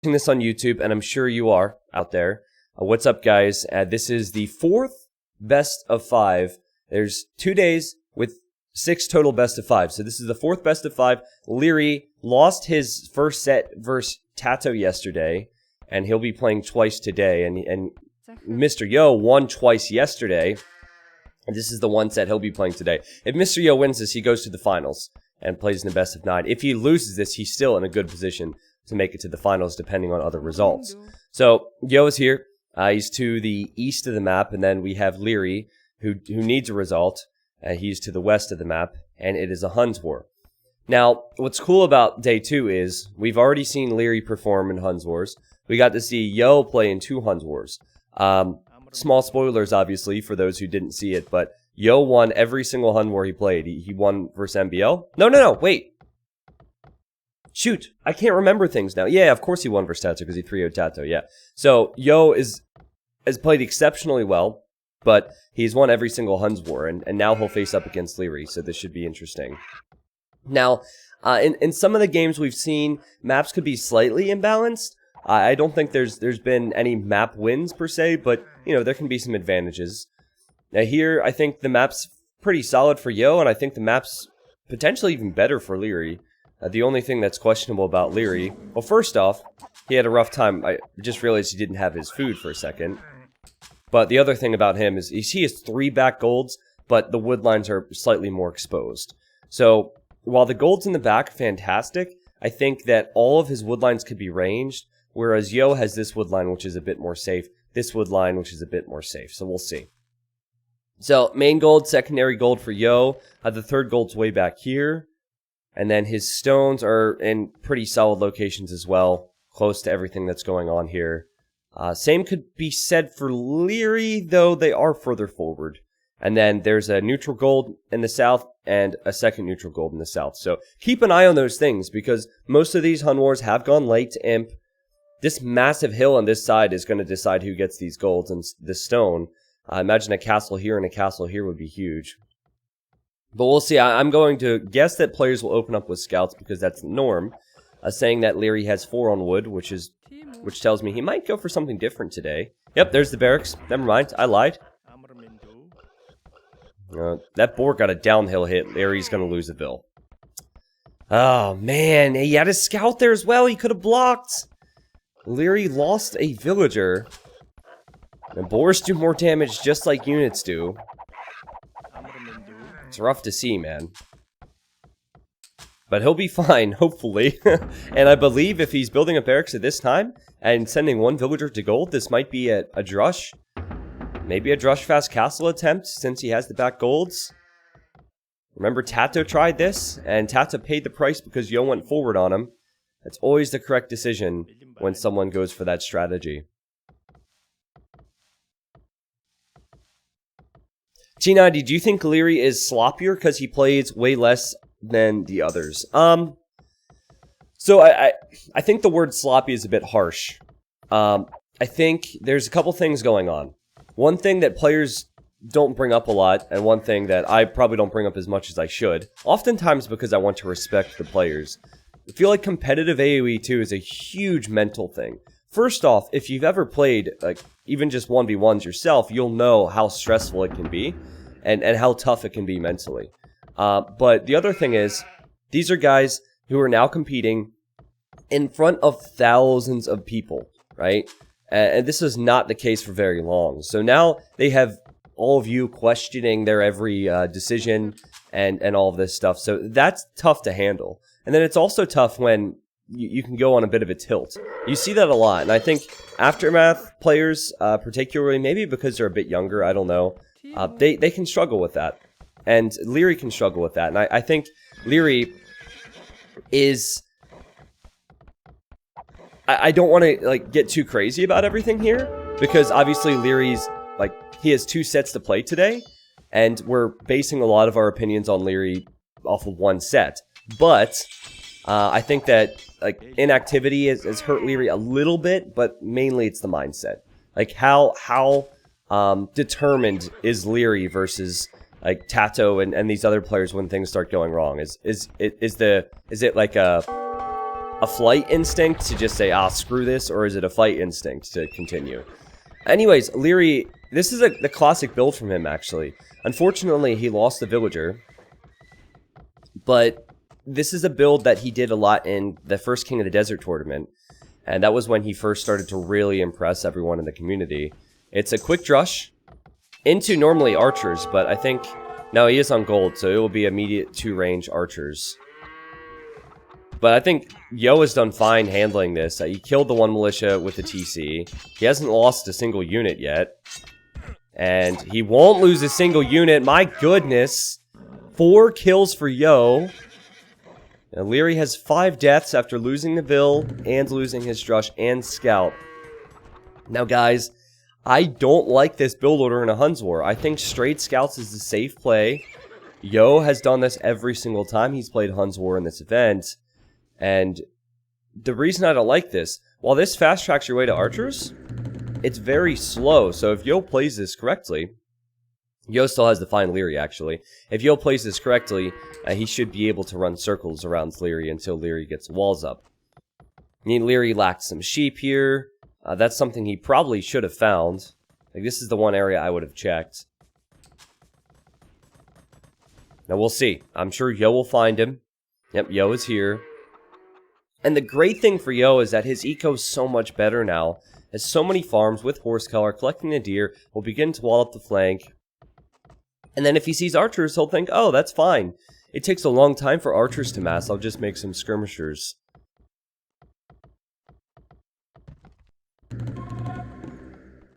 watching this on YouTube, and I'm sure you are out there. What's up, guys? This is the 4th best of 5. There's 2 days with 6 total best of 5. So this is the 4th best of 5. Liereyy lost his first set versus Tato yesterday, and he'll be playing twice today. And Mr. Yo won twice yesterday, and this is the one set he'll be playing today. If Mr. Yo wins this, he goes to the finals and plays in the best of 9. If he loses this, he's still in a good position to make it to the finals, depending on other results. So Yo is here. He's to the east of the map, and then we have Liereyy, who needs a result. He's to the west of the map, and it is a Huns War. Now, what's cool about day 2 is we've already seen Liereyy perform in Huns Wars. We got to see Yo play in 2 Huns Wars. Small spoilers, obviously, for those who didn't see it, but Yo won every single Hun War he played. He won versus MBL. No, wait. Shoot, I can't remember things now. Yeah, of course he won versus Tato because he 3-0'd Tato, yeah. So, Yo has played exceptionally well, but he's won every single Huns War, and now he'll face up against Liereyy, so this should be interesting. Now, in some of the games we've seen, maps could be slightly imbalanced. I don't think there's been any map wins, per se, but, you know, there can be some advantages. Now here, I think the map's pretty solid for Yo, and I think the map's potentially even better for Liereyy. The only thing that's questionable about Liereyy, well, first off, he had a rough time. I just realized he didn't have his food for a second. But the other thing about him is he has 3 back golds, but the wood lines are slightly more exposed. So while the golds in the back are fantastic, I think that all of his wood lines could be ranged, whereas Yo has this wood line, which is a bit more safe, this wood line, which is a bit more safe. So we'll see. So main gold, secondary gold for Yo. The third gold's way back here. And then his stones are in pretty solid locations as well, close to everything that's going on here. Same could be said for Liereyy, though they are further forward. And then there's a neutral gold in the south and a second neutral gold in the south. So keep an eye on those things, because most of these Hun Wars have gone late to Imp. This massive hill on this side is going to decide who gets these golds and this stone. Imagine a castle here and a castle here would be huge. But we'll see. I'm going to guess that players will open up with scouts because that's the norm. Saying that Liereyy has 4 on wood, which tells me he might go for something different today. Yep, there's the barracks. Never mind, I lied. That boar got a downhill hit. Lierey's going to lose a bill. Oh, man. He had a scout there as well. He could have blocked. Liereyy lost a villager. And boars do more damage just like units do. It's rough to see, man. But he'll be fine, hopefully. And I believe if he's building a barracks at this time and sending 1 villager to gold, this might be a drush. Maybe a drush fast castle attempt since he has the back golds. Remember, Tato tried this, and Tato paid the price because Yo went forward on him. That's always the correct decision when someone goes for that strategy. T90, do you think Liereyy is sloppier because he plays way less than the others? So I think the word sloppy is a bit harsh. I think there's a couple things going on. One thing that players don't bring up a lot, and one thing that I probably don't bring up as much as I should, oftentimes because I want to respect the players. I feel like competitive AoE2 is a huge mental thing. First off, if you've ever played, like, even just 1v1s yourself, you'll know how stressful it can be, and how tough it can be mentally. But the other thing is, these are guys who are now competing in front of thousands of people, right? And this is not the case for very long. So now they have all of you questioning their every decision and all of this stuff. So that's tough to handle. And then it's also tough when you can go on a bit of a tilt. You see that a lot. And I think Aftermath players, particularly, maybe because they're a bit younger, I don't know, they can struggle with that. And Liereyy can struggle with that. And I think Liereyy is... I don't want to, like, get too crazy about everything here, because obviously Lierey's, like, he has 2 sets to play today, and we're basing a lot of our opinions on Liereyy off of 1 set. But I think that, like, inactivity has hurt Liereyy a little bit, but mainly it's the mindset. Like, how determined is Liereyy versus, like, Tato and these other players when things start going wrong? Is it like a a flight instinct to just say, ah, screw this, or is it a fight instinct to continue? Anyways, Liereyy, this is the classic build from him, actually. Unfortunately, he lost the villager, but this is a build that he did a lot in the first King of the Desert tournament, and that was when he first started to really impress everyone in the community. It's a quick drush into normally archers, but I think... No, he is on gold, so it will be immediate 2-range archers. But I think Yo has done fine handling this. He killed the one militia with the TC. He hasn't lost a single unit yet. And he won't lose a single unit. My goodness. 4 kills for Yo. Now, Liereyy has 5 deaths after losing the Vil and losing his Drush and Scout. Now, guys, I don't like this build order in a Huns War. I think straight Scouts is the safe play. Yo has done this every single time he's played Huns War in this event. And the reason I don't like this, while this fast tracks your way to archers, it's very slow. So if Yo plays this correctly, Yo still has to find Liereyy, actually. If Yo plays this correctly, he should be able to run circles around Liereyy until Liereyy gets walls up. I mean, Liereyy lacked some sheep here. That's something he probably should have found. Like, this is the one area I would have checked. Now, we'll see. I'm sure Yo will find him. Yep, Yo is here. And the great thing for Yo is that his eco is so much better now. Has so many farms with horse color, collecting the deer, will begin to wall up the flank. And then if he sees archers, he'll think, oh, that's fine. It takes a long time for archers to mass. I'll just make some skirmishers.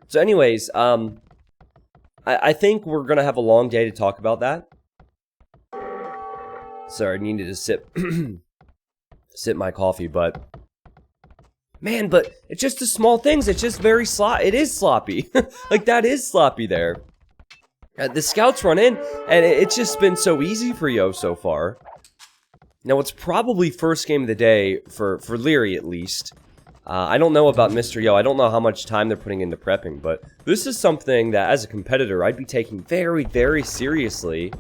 So anyways, I think we're going to have a long day to talk about that. Sorry, I needed to sip my coffee, but... Man, but it's just the small things. It's just very it is sloppy. Like, that is sloppy there. The scouts run in, and it's just been so easy for Yo so far. Now, it's probably first game of the day, for Liereyy at least. I don't know about Mr. Yo. I don't know how much time they're putting into prepping, but this is something that, as a competitor, I'd be taking very, very seriously.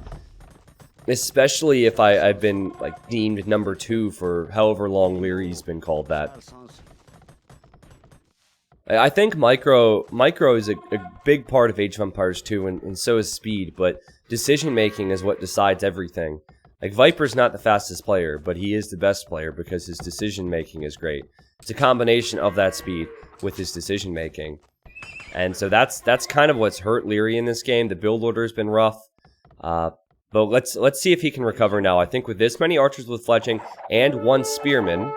Especially if I've been, like, deemed number 2 for however long Lierey's been called that. I think micro is a big part of Age of Empires 2, and so is speed, but decision-making is what decides everything. Like, Viper's not the fastest player, but he is the best player because his decision-making is great. It's a combination of that speed with his decision-making. And so that's kind of what's hurt Liereyy in this game. The build order has been rough. But let's see if he can recover now. I think with this many archers with fletching and 1 spearman,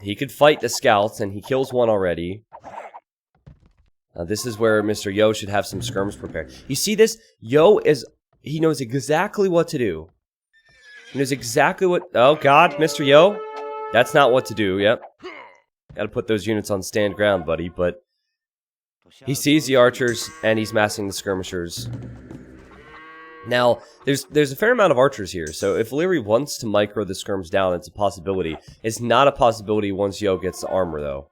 he could fight the scouts, and he kills 1 already. This is where Mr. Yo should have some skirms prepared. You see this? Yo he knows exactly what to do. He knows exactly what... Oh, God, Mr. Yo. That's not what to do, yep. Gotta put those units on stand ground, buddy, but... He sees the archers, and he's massing the skirmishers. Now, there's a fair amount of archers here, so if Liereyy wants to micro the skirms down, it's a possibility. It's not a possibility once Yo gets the armor, though.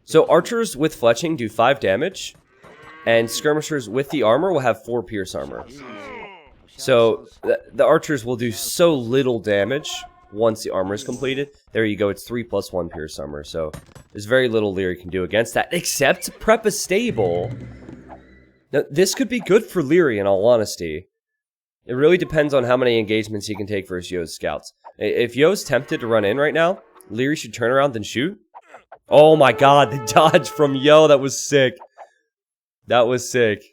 So archers with fletching do 5 damage, and skirmishers with the armor will have 4 pierce armor. So the archers will do so little damage once the armor is completed. There you go, it's 3 plus 1 pierce armor, so there's very little Liereyy can do against that, except prep a stable. Now, this could be good for Liereyy, in all honesty. It really depends on how many engagements he can take versus Yo's scouts. If Yo's tempted to run in right now, Liereyy should turn around and shoot. Oh my god, the dodge from Yo, that was sick. That was sick.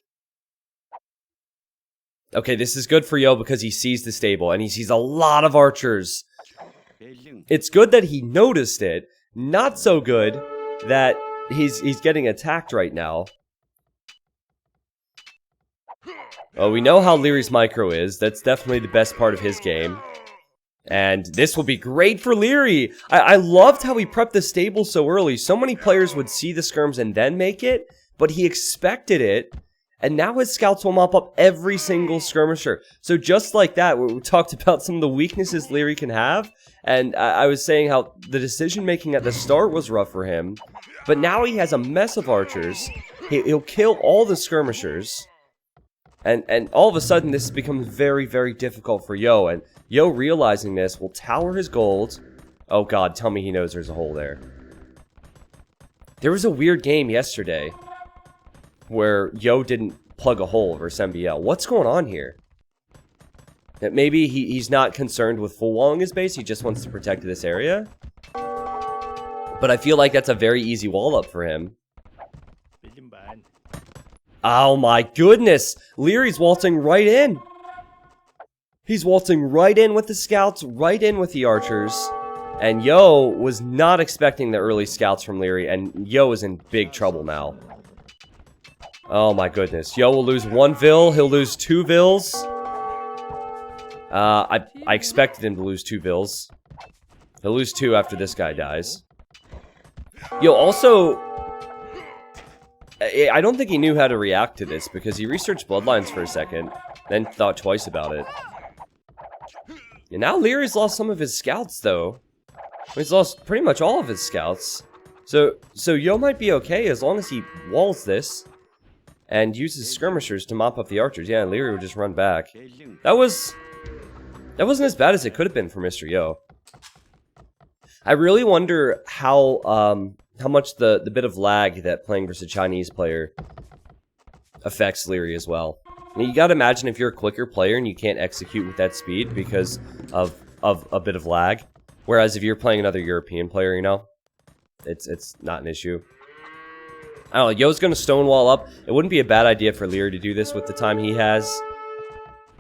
Okay, this is good for Yo because he sees the stable, and he sees a lot of archers. It's good that he noticed it. Not so good that he's getting attacked right now. Oh, we know how Lierey's micro is. That's definitely the best part of his game. And this will be great for Liereyy. I loved how he prepped the stable so early. So many players would see the skirms and then make it, but he expected it. And now his scouts will mop up every single skirmisher. So just like that, we talked about some of the weaknesses Liereyy can have. And I was saying how the decision-making at the start was rough for him. But now he has a mess of archers. He'll kill all the skirmishers. And all of a sudden, this becomes very, very difficult for Yo. And Yo, realizing this, will tower his gold. Oh god, tell me he knows there's a hole there. There was a weird game yesterday where Yo didn't plug a hole versus MBL. What's going on here? That maybe he's not concerned with full walling his base, he just wants to protect this area. But I feel like that's a very easy wall up for him. Oh my goodness! Lierey's waltzing right in! He's waltzing right in with the scouts, right in with the archers. And Yo was not expecting the early scouts from Liereyy, and Yo is in big trouble now. Oh my goodness. Yo will lose 1 Vil, he'll lose 2 Vils. I expected him to lose 2 Vils. He'll lose 2 after this guy dies. Yo, also, I don't think he knew how to react to this, because he researched Bloodlines for a second, then thought twice about it. And now Lierey's lost some of his scouts, though. He's lost pretty much all of his scouts. So Yo might be okay as long as he walls this and uses skirmishers to mop up the archers. Yeah, and Liereyy would just run back. That wasn't as bad as it could have been for Mr. Yo. I really wonder how much the bit of lag that playing versus a Chinese player affects Liereyy as well. I mean, you gotta imagine if you're a quicker player and you can't execute with that speed because of a bit of lag. Whereas if you're playing another European player, you know, it's not an issue. I don't know, Yo's gonna stonewall up. It wouldn't be a bad idea for Liereyy to do this with the time he has.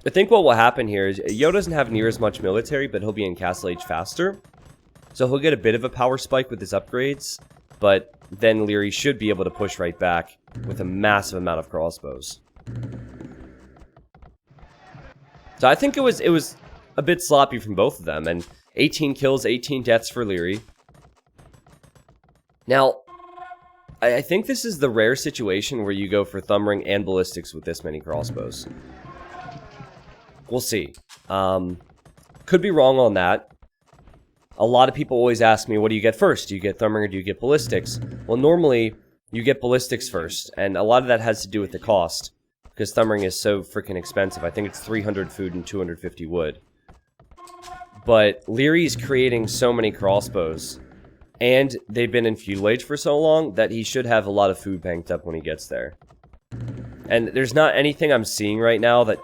I think what will happen here is Yo doesn't have near as much military, but he'll be in Castle Age faster. So he'll get a bit of a power spike with his upgrades, but then Liereyy should be able to push right back with a massive amount of crossbows. So I think it was a bit sloppy from both of them, and 18 kills, 18 deaths for Liereyy. Now, I think this is the rare situation where you go for thumb ring and ballistics with this many crossbows. We'll see. Could be wrong on that. A lot of people always ask me, what do you get first? Do you get thumb ring or do you get ballistics? Well, normally, you get ballistics first, and a lot of that has to do with the cost. Because thumb ring is so freaking expensive. I think it's 300 food and 250 wood. But Lierey's creating so many crossbows, and they've been in Feudal Age for so long, that he should have a lot of food banked up when he gets there. And there's not anything I'm seeing right now that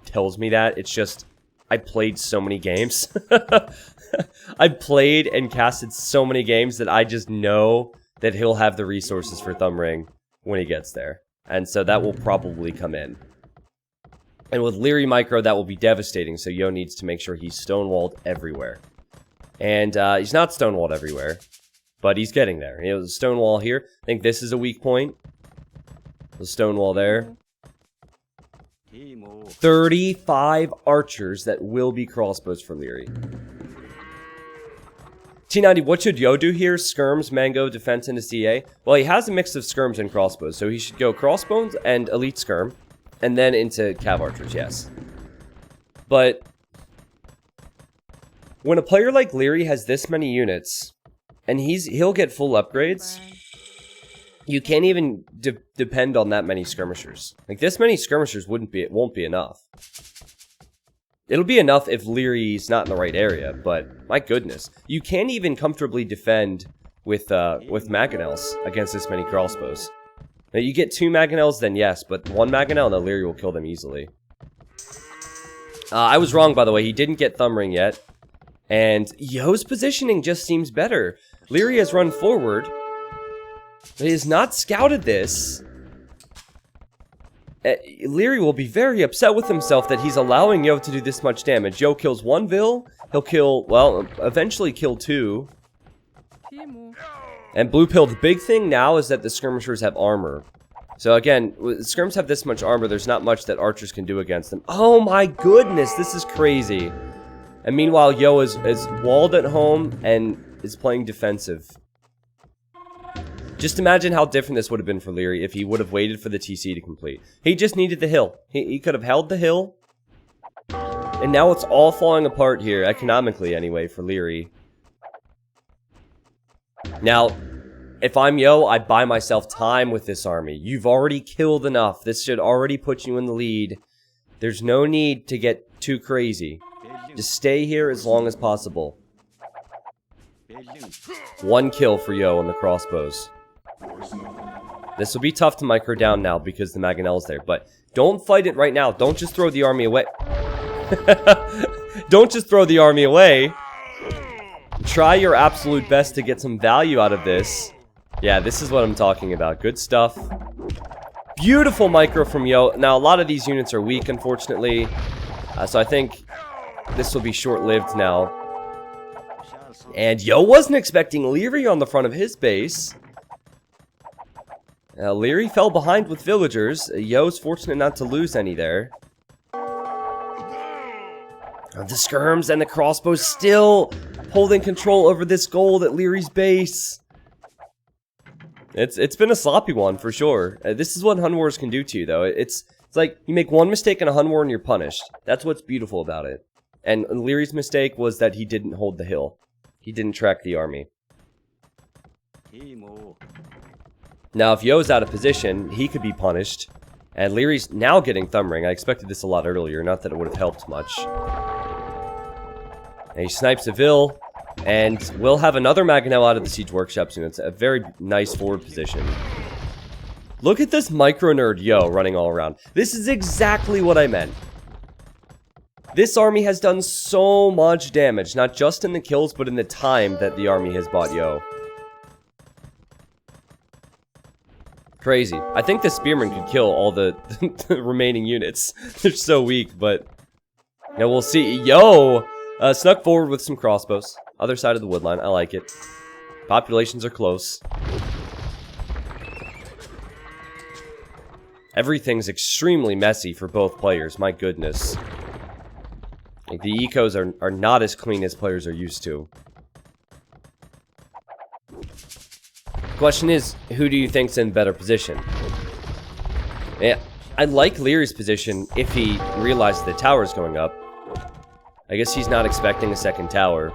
tells me that. It's just, I played so many games. I played and casted so many games that I just know that he'll have the resources for thumb ring when he gets there. And so that will probably come in. And with Liereyy Micro, that will be devastating, so Yo needs to make sure he's stonewalled everywhere. And he's not stonewalled everywhere, but he's getting there. You know, the stonewall here, I think this is a weak point. The stonewall there. 35 archers that will be crossbows for Liereyy. T90, what should Yo do here? Skirms, Mango, Defense, and a CA? Well, he has a mix of skirms and crossbows, so he should go crossbows and elite skirm, and then into cav archers, yes. But when a player like Liereyy has this many units, and he'll get full upgrades, you can't even depend on that many skirmishers. Like, this many skirmishers won't be enough. It'll be enough if Lierey's not in the right area, but my goodness. You can't even comfortably defend with Mangonels against this many crossbows. Now, you get 2 Mangonels, then yes, but 1 Mangonel and the Liereyy will kill them easily. I was wrong, by the way. He didn't get thumb ring yet. And Yo's positioning just seems better. Liereyy has run forward, but he has not scouted this. Liereyy will be very upset with himself that he's allowing Yo to do this much damage. Yo kills 1 Vil, he'll kill, well, eventually kill 2. And Blue Pill, the big thing now is that the skirmishers have armor. So again, skirms have this much armor, there's not much that archers can do against them. Oh my goodness, this is crazy. And meanwhile, Yo is walled at home and is playing defensive. Just imagine how different this would have been for Liereyy if he would have waited for the TC to complete. He just needed the hill. He could have held the hill. And now it's all falling apart here, economically anyway, for Liereyy. Now, if I'm Yo, I buy myself time with this army. You've already killed enough. This should already put you in the lead. There's no need to get too crazy. Just stay here as long as possible. 1 kill for Yo on the crossbows. This will be tough to micro down now because the Mangonel's there, but don't fight it right now. Don't just throw the army away. Don't just throw the army away. Try your absolute best to get some value out of this. Yeah, this is what I'm talking about. Good stuff. Beautiful micro from Yo. Now, a lot of these units are weak, unfortunately. So I think this will be short-lived now. And Yo wasn't expecting Liereyy on the front of his base. Liereyy fell behind with villagers. Yo's fortunate not to lose any there. The skirms and the crossbows still holding control over this gold at Lierey's base. It's been a sloppy one for sure. This is what Hun Wars can do to you, though. It's like you make one mistake in a Hun War and you're punished. That's what's beautiful about it. And Lierey's mistake was that he didn't hold the hill. He didn't track the army. Now, if Yo's out of position, he could be punished. And Lierey's now getting Thumb Ring. I expected this a lot earlier, not that it would have helped much. And he snipes a Vil, and we'll have another Mangonel out of the Siege Workshop soon. It's a very nice forward position. Look at this micro nerd Yo running all around. This is exactly what I meant. This army has done so much damage, not just in the kills, but in the time that the army has bought Yo. Crazy. I think the Spearman could kill all the remaining units. They're so weak, but... yeah, we'll see. Yo! Snuck forward with some crossbows. Other side of the woodline. I like it. Populations are close. Everything's extremely messy for both players. My goodness. Like, the ecos are not as clean as players are used to. Question is, who do you think's in better position? Yeah, I like Lierey's position if he realizes the tower's going up. I guess he's not expecting a second tower.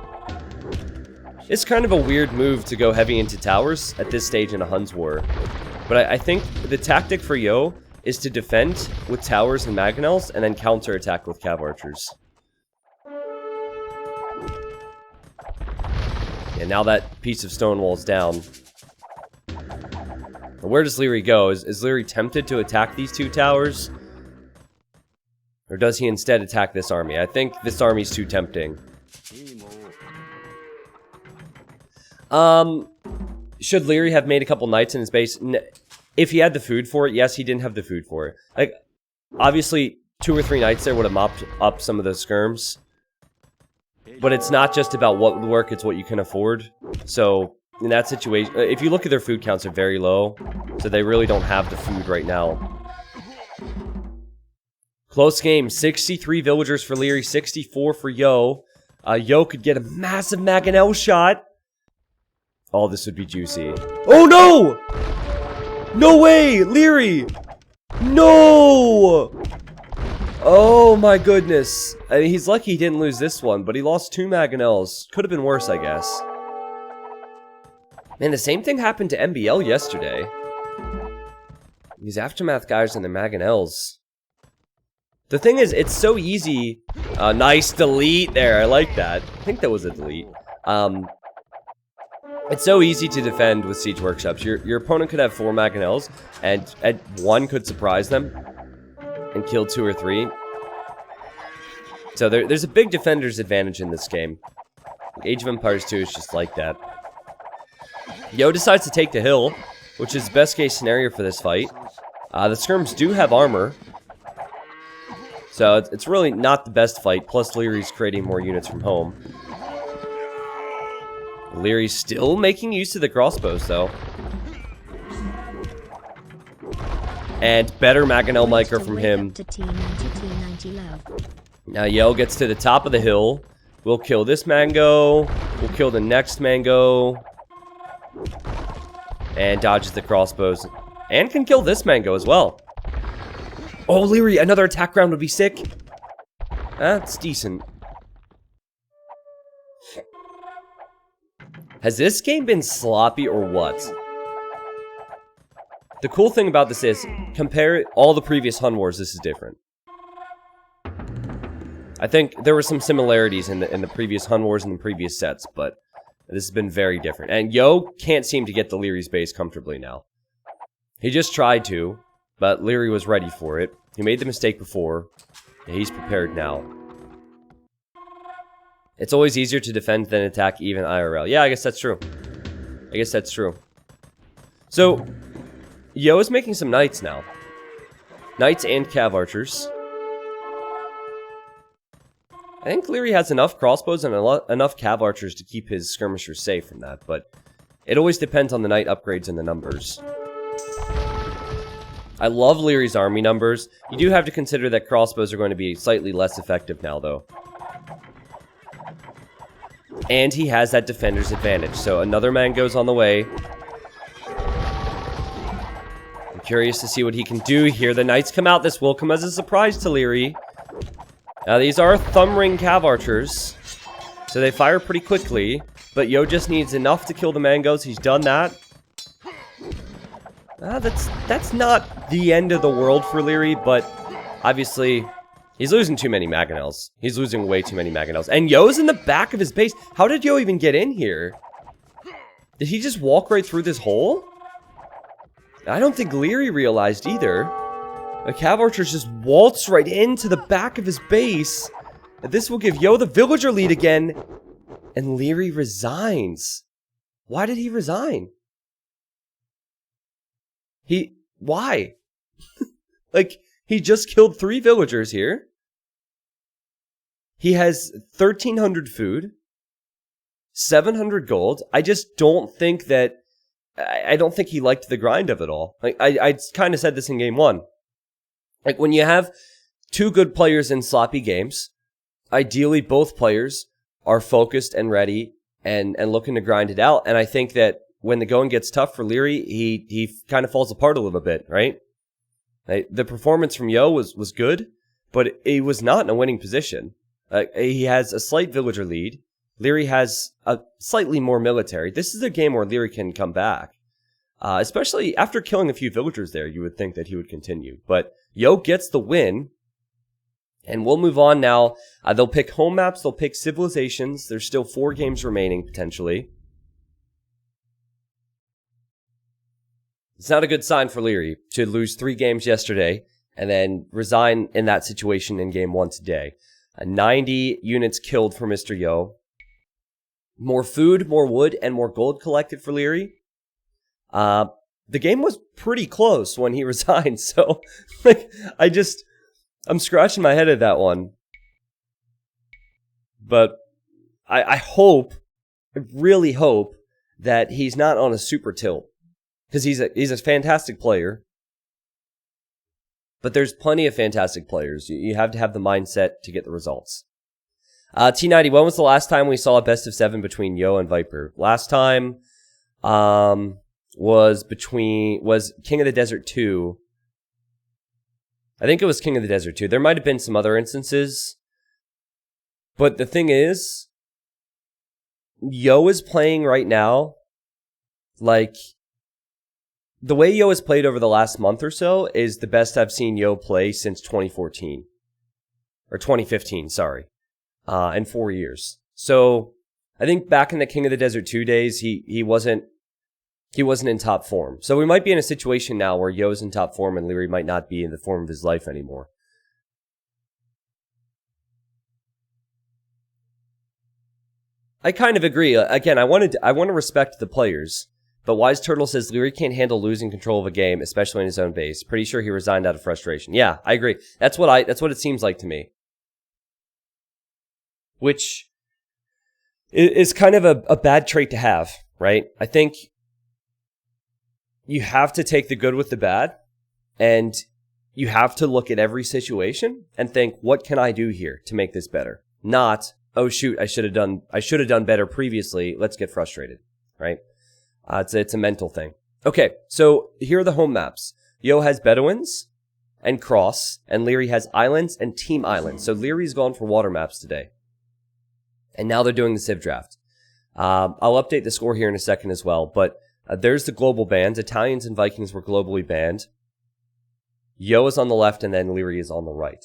It's kind of a weird move to go heavy into towers at this stage in a Hun's War. But I think the tactic for Yo is to defend with towers and Mangonels and then counterattack with Cav Archers. And now that piece of stone wall's down. Where does Liereyy go? Is Liereyy tempted to attack these 2 towers? Or does he instead attack this army? I think this army's too tempting. Should Liereyy have made a couple knights in his base? If he had the food for it, yes, he didn't have the food for it. Like, obviously, 2 or 3 knights there would have mopped up some of those skirms. But it's not just about what would work, it's what you can afford. So... in that situation, if you look at their food counts, they're very low, so they really don't have the food right now. Close game, 63 villagers for Liereyy, 64 for Yo. Yo could get a massive Mangonel shot. Oh, this would be juicy. Oh no! No way! Liereyy! No! Oh my goodness. I mean, he's lucky he didn't lose this one, but he lost 2 Mangonels. Could have been worse, I guess. Man, the same thing happened to MBL yesterday. These Aftermath guys and their Mangonels. The thing is, it's so easy. Nice delete there. I like that. I think that was a delete. It's so easy to defend with Siege Workshops. Your opponent could have 4 Mangonels, and one could surprise them and kill 2 or 3. So there's a big defender's advantage in this game. Age of Empires 2 is just like that. Yo decides to take the hill, which is best case scenario for this fight. The skirms do have armor, so it's really not the best fight, plus Lierey's creating more units from home. Lierey's still making use of the crossbows, though. And better Mangonel micro from him. Now Yo gets to the top of the hill. We'll kill this Mango. We'll kill the next Mango. And dodges the crossbows. And can kill this Mango as well. Oh, Liereyy, another attack round would be sick. That's decent. Has this game been sloppy or what? The cool thing about this is, compare all the previous Hun Wars, this is different. I think there were some similarities in the previous Hun Wars and the previous sets, but this has been very different. And Yo can't seem to get the Lierey's base comfortably now. He just tried to, but Liereyy was ready for it. He made the mistake before. He's prepared now. It's always easier to defend than attack even IRL. Yeah, I guess that's true. I guess that's true. So, Yo is making some knights now. Knights and cav archers. I think Liereyy has enough crossbows and enough cav archers to keep his skirmishers safe from that, but it always depends on the knight upgrades and the numbers. I love Lierey's army numbers. You do have to consider that crossbows are going to be slightly less effective now, though. And he has that defender's advantage, so another man goes on the way. I'm curious to see what he can do here. The knights come out. This will come as a surprise to Liereyy. Now, these are thumb ring cav archers, so they fire pretty quickly, but Yo just needs enough to kill the mangoes. He's done that. That's not the end of the world for Liereyy, but obviously he's losing too many mangonels. He's losing way too many mangonels. And Yo's in the back of his base. How did Yo even get in here? Did he just walk right through this hole? I don't think Liereyy realized either. The cav archers just waltz right into the back of his base. This will give Yo the villager lead again. And Liereyy resigns. Why did he resign? Why? Like, he just killed 3 villagers here. He has 1,300 food. 700 gold. I just don't think that... I don't think he liked the grind of it all. Like, I kind of said this in game 1. Like, when you have 2 good players in sloppy games, ideally both players are focused and ready and looking to grind it out. And I think that when the going gets tough for Liereyy, he kind of falls apart a little bit, right? The performance from Yo was good, but he was not in a winning position. He has a slight villager lead. Liereyy has a slightly more military. This is a game where Liereyy can come back. Especially after killing a few villagers there, you would think that he would continue. But Yo gets the win. And we'll move on now. They'll pick home maps. They'll pick civilizations. There's still 4 games remaining, potentially. It's not a good sign for Liereyy to lose 3 games yesterday and then resign in that situation in game 1 today. 90 units killed for Mr. Yo. More food, more wood, and more gold collected for Liereyy. The game was pretty close when he resigned, so like, I'm scratching my head at that one. But I really hope that he's not on a super tilt. Because he's a fantastic player. But there's plenty of fantastic players. You have to have the mindset to get the results. T90, when was the last time we saw a best of 7 between Yo and Viper? Last time was King of the Desert 2. I think it was King of the Desert 2. There might have been some other instances. But the thing is, Yo is playing right now like... The way Yo has played over the last month or so is the best I've seen Yo play since 2014. Or 2015, sorry. In 4 years. So, I think back in the King of the Desert 2 days, he wasn't in top form. So we might be in a situation now where Yo's in top form and Liereyy might not be in the form of his life anymore. I kind of agree. Again, I want to respect the players. But Wise Turtle says Liereyy can't handle losing control of a game, especially in his own base. Pretty sure he resigned out of frustration. Yeah, I agree. That's what it seems like to me. Which is kind of a bad trait to have, right? I think you have to take the good with the bad, and you have to look at every situation and think, what can I do here to make this better? Not, oh shoot, I should have done better previously. Let's get frustrated, right? It's a mental thing. Okay, so here are the home maps. Yo has Bedouins and Cross, and Liereyy has Islands and Team Islands. So Lierey's gone for water maps today. And now they're doing the Civ draft. I'll update the score here in a second as well, but there's the global bans. Italians and Vikings were globally banned. Yo is on the left, and then Liereyy is on the right.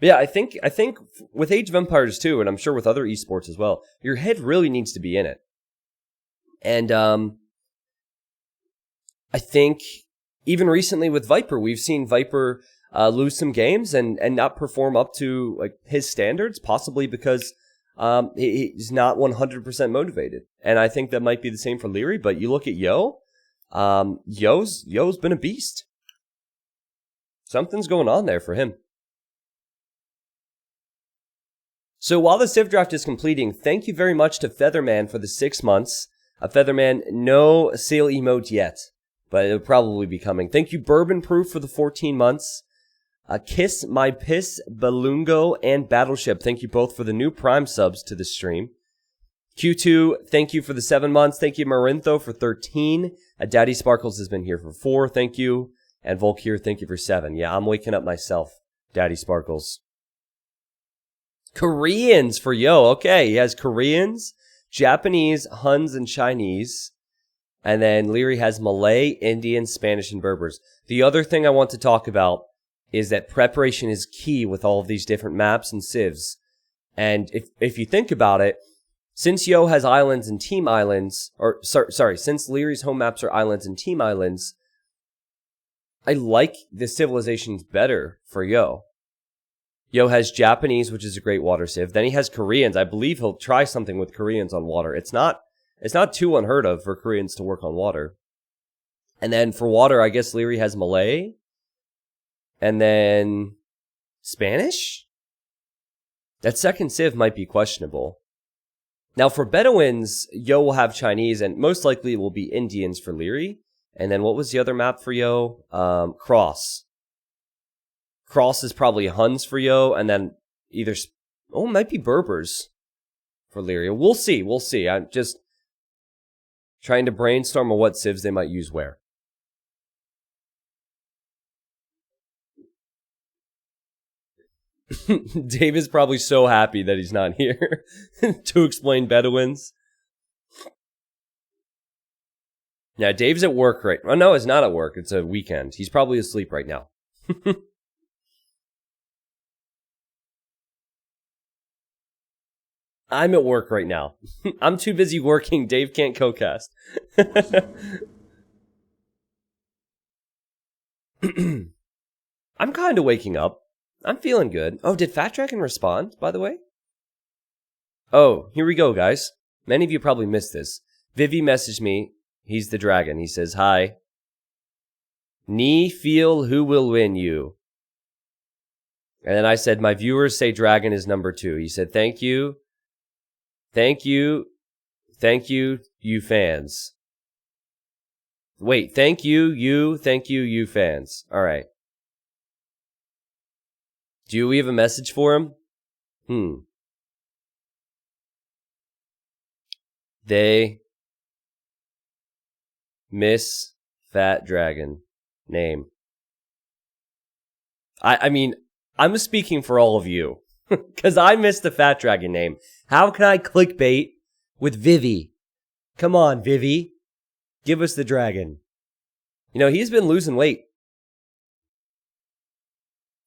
But yeah, I think with Age of Empires too, and I'm sure with other esports as well, your head really needs to be in it. And I think even recently with Viper, we've seen Viper lose some games and not perform up to like his standards, possibly because he's not 100% motivated. And I think that might be the same for Liereyy. But you look at Yo's been a beast. Something's going on there for him. So while the Civ Draft is completing, thank you very much to Featherman for the 6 months. Featherman, no sale emote yet, but it'll probably be coming. Thank you, Bourbon Proof, for the 14 months. Kiss My Piss, Balungo, and Battleship. Thank you both for the new Prime subs to the stream. Q2, thank you for the 7 months. Thank you, Marintho, for 13. Daddy Sparkles has been here for 4. Thank you. And Volkir, thank you for 7. Yeah, I'm waking up myself. Daddy Sparkles. Koreans for Yo. Okay, he has Koreans, Japanese, Huns, and Chinese. And then Liereyy has Malay, Indian, Spanish, and Berbers. The other thing I want to talk about is that preparation is key with all of these different maps and civs. And if you think about it, since Yo has islands and team islands, or sorry, since Lierey's home maps are islands and team islands, I like the civilizations better for Yo. Yo has Japanese, which is a great water civ. Then he has Koreans. I believe he'll try something with Koreans on water. It's not too unheard of for Koreans to work on water. And then for water, I guess Liereyy has Malay. And then Spanish? That second civ might be questionable. Now for Bedouins, Yo will have Chinese, and most likely it will be Indians for Liereyy. And then what was the other map for Yo? Cross. Cross is probably Huns for Yo, and then either... Oh, it might be Berbers for Liereyy. We'll see. I'm just trying to brainstorm on what civs they might use where. Dave is probably so happy that he's not here to explain Bedouins. Yeah, Dave's at work right... Oh, no, it's not at work. It's a weekend. He's probably asleep right now. I'm at work right now. I'm too busy working. Dave can't co-cast. I'm kind of waking up. I'm feeling good. Oh, did Fat Dragon respond, by the way? Oh, here we go, guys. Many of you probably missed this. Vivi messaged me. He's the dragon. He says, hi. Ni feel who will win you. And then I said, my viewers say dragon is number 2. He said, thank you. Thank you. Thank you, you fans. Wait, thank you, you fans. All right. Do we have a message for him? They miss Fat Dragon name. I mean, I'm speaking for all of you. Because I missed the Fat Dragon name. How can I clickbait with Vivi? Come on, Vivi. Give us the dragon. You know, he's been losing weight.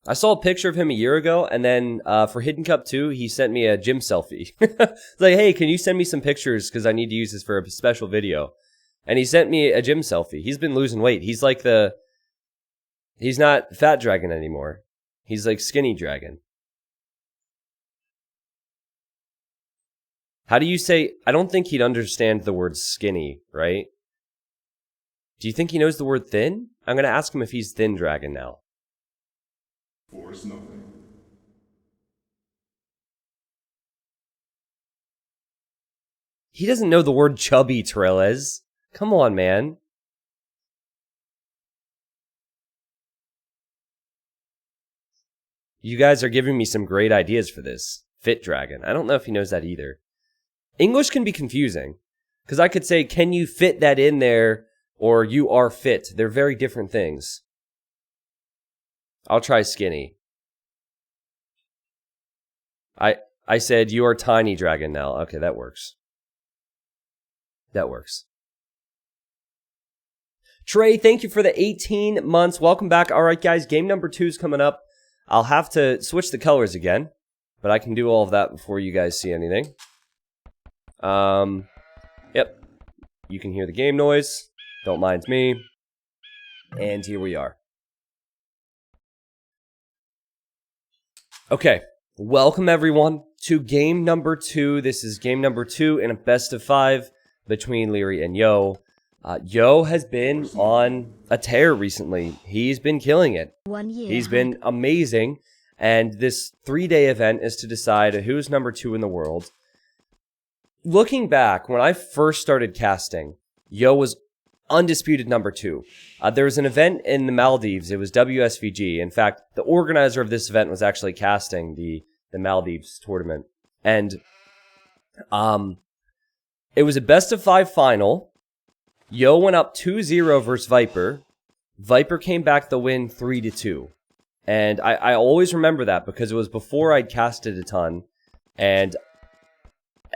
I saw a picture of him a year ago, and then for Hidden Cup 2, he sent me a gym selfie. It's like, hey, can you send me some pictures because I need to use this for a special video? And he sent me a gym selfie. He's been losing weight. He's like he's not Fat Dragon anymore. He's like Skinny Dragon. How do you say... I don't think he'd understand the word skinny, right? Do you think he knows the word thin? I'm going to ask him if he's Thin Dragon now. Force nothing. He doesn't know the word chubby, Trelez. Come on, man. You guys are giving me some great ideas for this. Fit Dragon. I don't know if he knows that either. English can be confusing. Because I could say, can you fit that in there? Or you are fit. They're very different things. I'll try skinny. I said, you are Tiny Dragon now. Okay, that works. That works. Trey, thank you for the 18 months. Welcome back. All right, guys, game number 2 is coming up. I'll have to switch the colors again, but I can do all of that before you guys see anything. Yep. You can hear the game noise. Don't mind me. And here we are. Okay. Welcome, everyone, to game number 2. This is game number 2 in a best of 5 between Liereyy and Yo. Yo has been on a tear recently. He's been killing it. 1 year. He's been amazing. And this 3-day event is to decide who's number 2 in the world. Looking back, when I first started casting, Yo was undisputed number 2. There was an event in the Maldives. It was WSVG. In fact, the organizer of this event was actually casting the Maldives tournament. And it was a best of 5 final. Yo went up 2-0 versus Viper. Viper came back the win 3-2. And I always remember that because it was before I'd casted a ton. And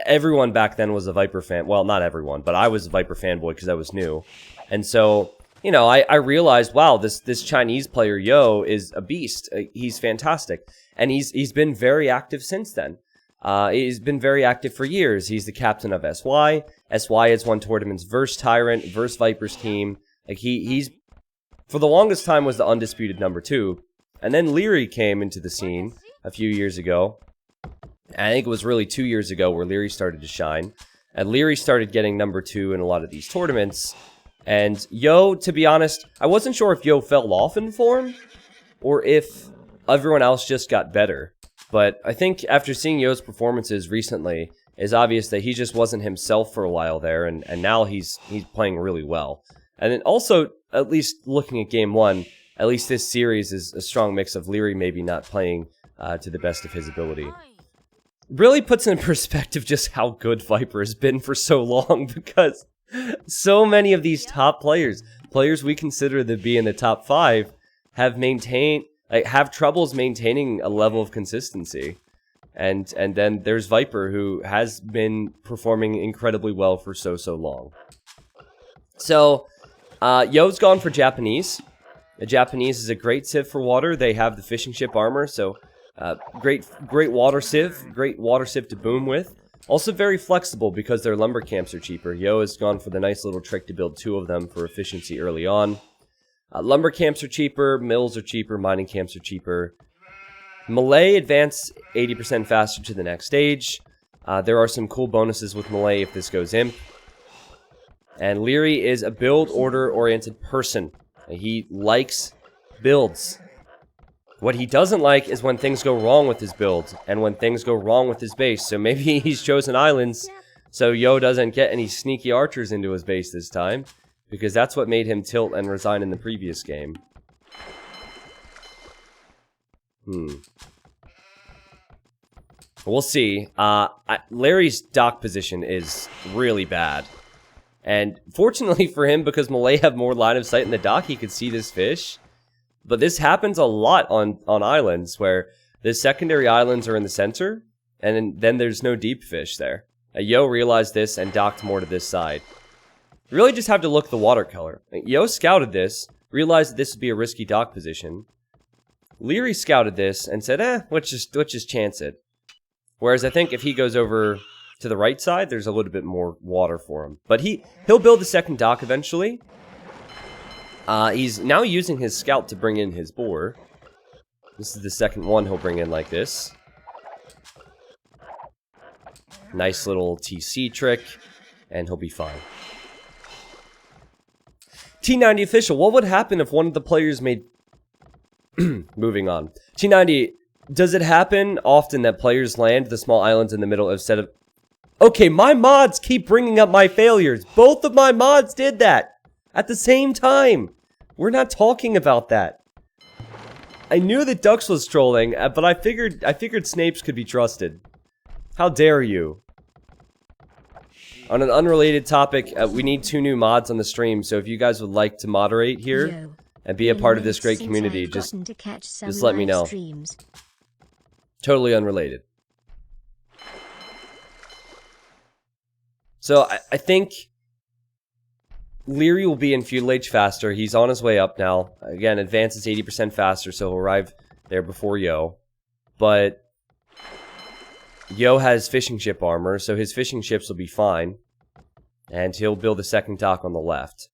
everyone back then was a Viper fan. Well, not everyone, but I was a Viper fanboy because I was new. And so, you know, I realized, wow, this Chinese player, Yo, is a beast. He's fantastic. And he's been very active since then. He's been very active for years. He's the captain of SY. SY has won tournaments versus Tyrant, versus Viper's team. Like, he's, for the longest time, was the undisputed number 2. And then Liereyy came into the scene a few years ago. I think it was really 2 years ago where Liereyy started to shine. And Liereyy started getting number 2 in a lot of these tournaments. And Yo, to be honest, I wasn't sure if Yo fell off in form or if everyone else just got better. But I think after seeing Yo's performances recently, it's obvious that he just wasn't himself for a while there, and now he's playing really well. And then also, at least looking at game 1, at least this series is a strong mix of Liereyy maybe not playing to the best of his ability. Really puts in perspective just how good Viper has been for so long, because so many of these top players we consider to be in the top 5, have troubles maintaining a level of consistency. And then there's Viper, who has been performing incredibly well for so long. So, Yo's gone for Japanese. The Japanese is a great civ for water. They have the fishing ship armor, so great water civ to boom with. Also very flexible because their lumber camps are cheaper. Yo has gone for the nice little trick to build 2 of them for efficiency early on. Lumber camps are cheaper, mills are cheaper, mining camps are cheaper. Melee advance 80% faster to the next stage. There are some cool bonuses with Melee if this goes imp. And Liereyy is a build order oriented person. He likes builds. What he doesn't like is when things go wrong with his build, and when things go wrong with his base. So maybe he's chosen islands, so Yo doesn't get any sneaky archers into his base this time, because that's what made him tilt and resign in the previous game. We'll see. Larry's dock position is really bad. And fortunately for him, because Malay have more line of sight in the dock, he could see this fish. But this happens a lot on islands, where the secondary islands are in the center, and then there's no deep fish there. Yo realized this and docked more to this side. You really just have to look at the watercolor. Yo scouted this, realized that this would be a risky dock position. Liereyy scouted this and said, let's just chance it. Whereas I think if he goes over to the right side, there's a little bit more water for him. But he'll build the second dock eventually. He's now using his scout to bring in his boar. This is the second one he'll bring in like this. Nice little TC trick, and he'll be fine. T90 official, what would happen if one of the players made... Moving on. T90, does it happen often that players land the small islands in the middle instead of... Okay, my mods keep bringing up my failures. Both of my mods did that at the same time. We're not talking about that. I knew that Dux was trolling, but I figured Snapes could be trusted. How dare you? On an unrelated topic, we need 2 new mods on the stream, so if you guys would like to moderate here and be a part of this great community, just let me know. Totally unrelated. So I think Liereyy will be in Feudal Age faster. He's on his way up now. Again, advances 80% faster, so he'll arrive there before Yo. But Yo has fishing ship armor, so his fishing ships will be fine. And he'll build a second dock on the left.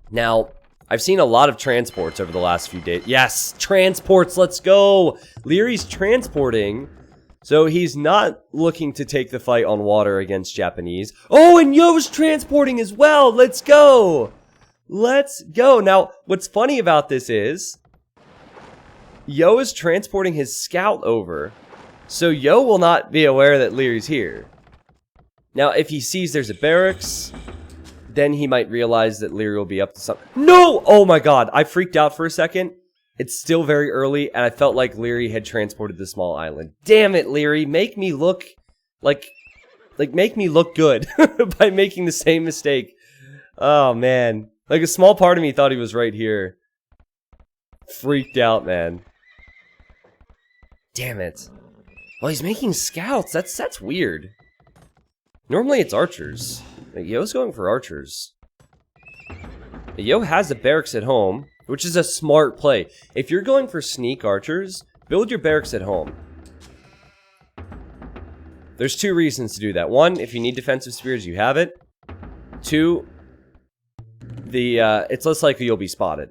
Now, I've seen a lot of transports over the last few days. Yes, transports, let's go! Lierey's transporting, so he's not looking to take the fight on water against Japanese. Oh, and Yo's transporting as well! Let's go! Let's go! Now, what's funny about this is, Yo is transporting his scout over, so Yo will not be aware that Lierey's here. Now, if he sees there's a barracks, then he might realize that Liereyy will be up to something. No! Oh my god, I freaked out for a second. It's still very early, and I felt like Liereyy had transported the small island. Damn it, Liereyy, make me look like make me look good by making the same mistake. Oh man, like a small part of me thought he was right here. Freaked out, man. Damn it. Well, he's making scouts. That's weird. Normally it's archers. Yo's going for archers. Yo has a barracks at home, which is a smart play. If you're going for sneak archers, build your barracks at home. There's two reasons to do that. One, if you need defensive spears, you have it. Two, it's less likely you'll be spotted.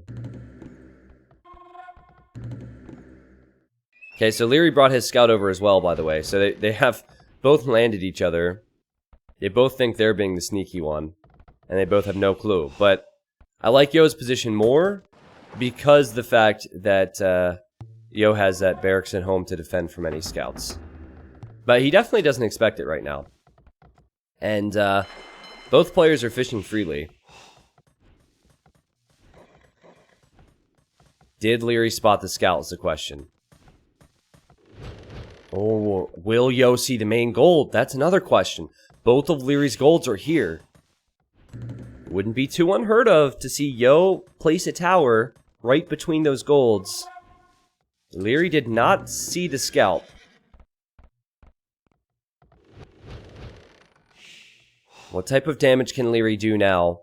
Okay, so Liereyy brought his scout over as well, by the way. So they have both landed each other. They both think they're being the sneaky one. And they both have no clue. But I like Yo's position more because the fact that Yo has that barracks at home to defend from any scouts. But he definitely doesn't expect it right now. And both players are fishing freely. Did Liereyy spot the scout is the question. Oh, will Yo see the main gold? That's another question. Both of Lierey's golds are here. Wouldn't be too unheard of to see Yo place a tower right between those golds. Liereyy did not see the scout. What type of damage can Liereyy do now?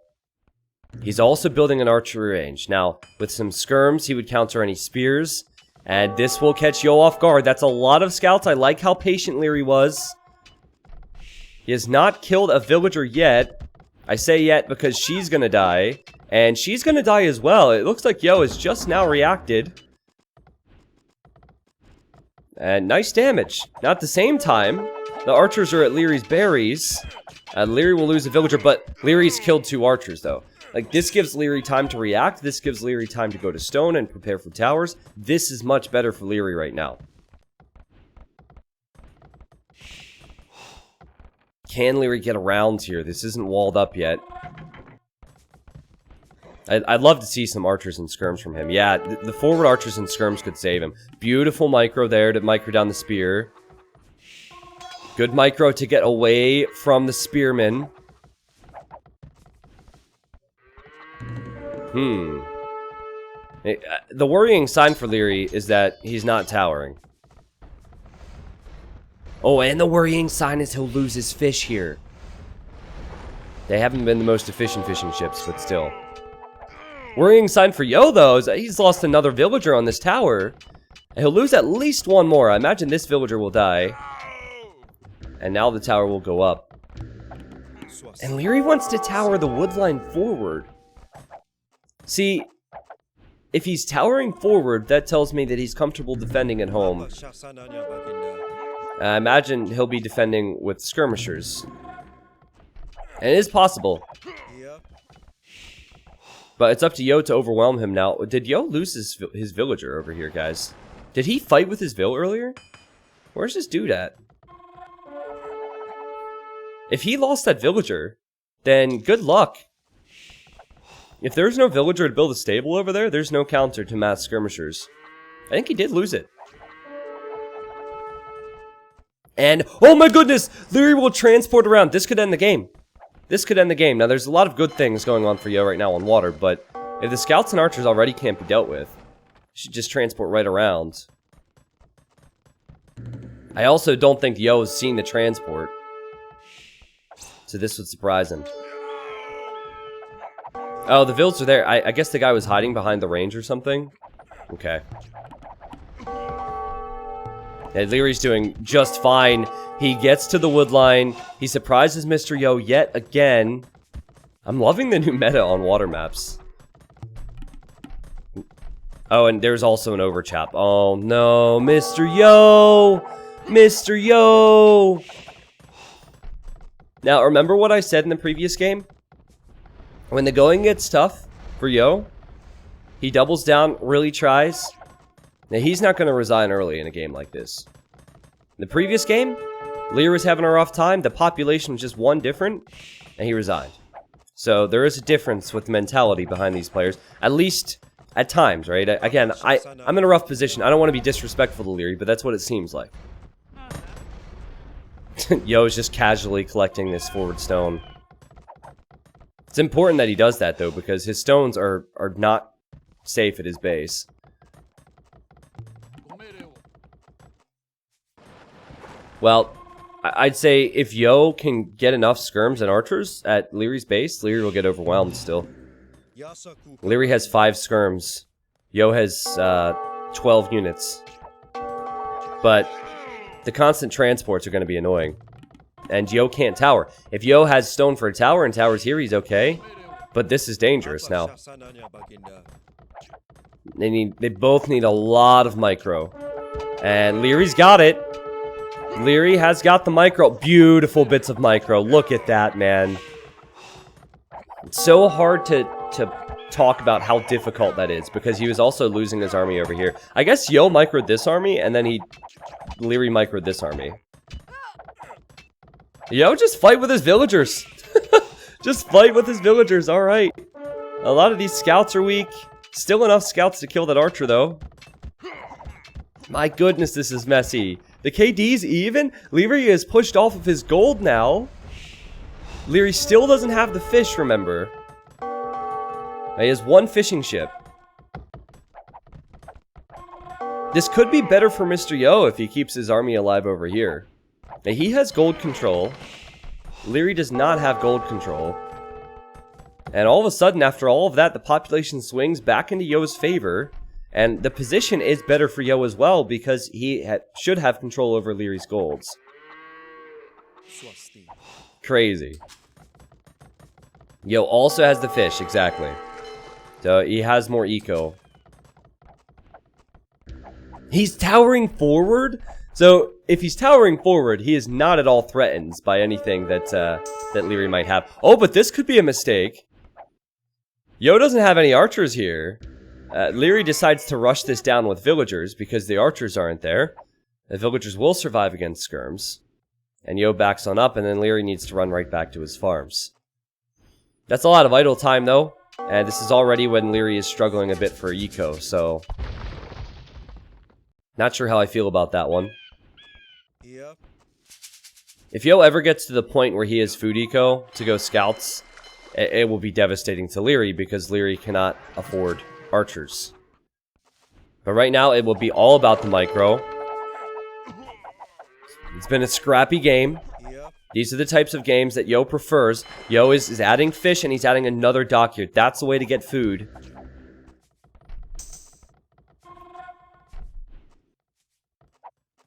He's also building an archery range. Now, with some skirms, he would counter any spears. And this will catch Yo off guard. That's a lot of scouts. I like how patient Liereyy was. He has not killed a villager yet. I say yet because she's gonna die. And she's gonna die as well. It looks like Yo has just now reacted. And nice damage. Now at the same time, the archers are at Lierey's berries. Liereyy will lose a villager, but Lierey's killed 2 archers though. Like, this gives Liereyy time to react. This gives Liereyy time to go to stone and prepare for towers. This is much better for Liereyy right now. Can Liereyy get around here? This isn't walled up yet. I'd love to see some archers and skirms from him. Yeah, the forward archers and skirms could save him. Beautiful micro there to micro down the spear. Good micro to get away from the spearmen. The worrying sign for Liereyy is that he's not towering. Oh, and the worrying sign is he'll lose his fish here. They haven't been the most efficient fishing ships, but still. Worrying sign for Yo, though, is that he's lost another villager on this tower. And he'll lose at least one more. I imagine this villager will die. And now the tower will go up. And Liereyy wants to tower the woodline forward. See, if he's towering forward, that tells me that he's comfortable defending at home. I imagine he'll be defending with skirmishers. And it is possible. But it's up to Yo to overwhelm him now. Did Yo lose his villager over here, guys? Did he fight with his vill earlier? Where's this dude at? If he lost that villager, then good luck. If there's no villager to build a stable over there, there's no counter to mass skirmishers. I think he did lose it. And, oh my goodness! Liereyy will transport around. This could end the game. This could end the game. Now, there's a lot of good things going on for Yo right now on water, but if the scouts and archers already can't be dealt with, you should just transport right around. I also don't think Yo has seen the transport. So this would surprise him. Oh, the vills are there. I guess the guy was hiding behind the range or something. Okay. Yeah, Lierey's doing just fine. He gets to the wood line. He surprises Mr. Yo yet again. I'm loving the new meta on water maps. Oh, and there's also an overchap. Oh no, Mr. Yo! Mr. Yo! Now, remember what I said in the previous game? When the going gets tough for Yo, he doubles down, really tries. Now, he's not going to resign early in a game like this. In the previous game, Liereyy was having a rough time. The population was just one different, and he resigned. So, there is a difference with the mentality behind these players. At least, at times, right? Again, I'm in a rough position. I don't want to be disrespectful to Liereyy, but that's what it seems like. Yo is just casually collecting this forward stone. It's important that he does that, though, because his stones are not safe at his base. Well, I'd say if Yo can get enough skirms and archers at Lierey's base, Liereyy will get overwhelmed still. Liereyy has 5 skirms. Yo has 12 units. But the constant transports are going to be annoying. And Yo can't tower. If Yo has stone for a tower and towers here, he's okay. But this is dangerous now. They both need a lot of micro. And Lierey's got it. Liereyy has got the micro. Beautiful bits of micro. Look at that, man. It's so hard to talk about how difficult that is, because he was also losing his army over here. I guess Yo microed this army, and then Liereyy microed this army. Yo, just fight with his villagers. Just fight with his villagers, alright. A lot of these scouts are weak. Still enough scouts to kill that archer, though. My goodness, this is messy. The KD's even? Liereyy is pushed off of his gold now. Liereyy still doesn't have the fish, remember. He has 1 fishing ship. This could be better for Mr. Yo if he keeps his army alive over here. Now, he has gold control. Liereyy does not have gold control. And all of a sudden, after all of that, the population swings back into Yo's favor. And the position is better for Yo as well, because he should have control over Lierey's golds. Crazy. Yo also has the fish, exactly. So he has more eco. He's towering forward? So if he's towering forward, he is not at all threatened by anything that Liereyy might have. Oh, but this could be a mistake. Yo doesn't have any archers here. Liereyy decides to rush this down with villagers because the archers aren't there. The villagers will survive against skirms. And Yo backs on up, and then Liereyy needs to run right back to his farms. That's a lot of idle time, though. And this is already when Liereyy is struggling a bit for eco, so... Not sure how I feel about that one. If Yo ever gets to the point where he has food eco to go scouts, it will be devastating to Liereyy, because Liereyy cannot afford archers. But right now, it will be all about the micro. It's been a scrappy game. These are the types of games that Yo prefers. Yo is adding fish, and he's adding another dockyard. That's the way to get food.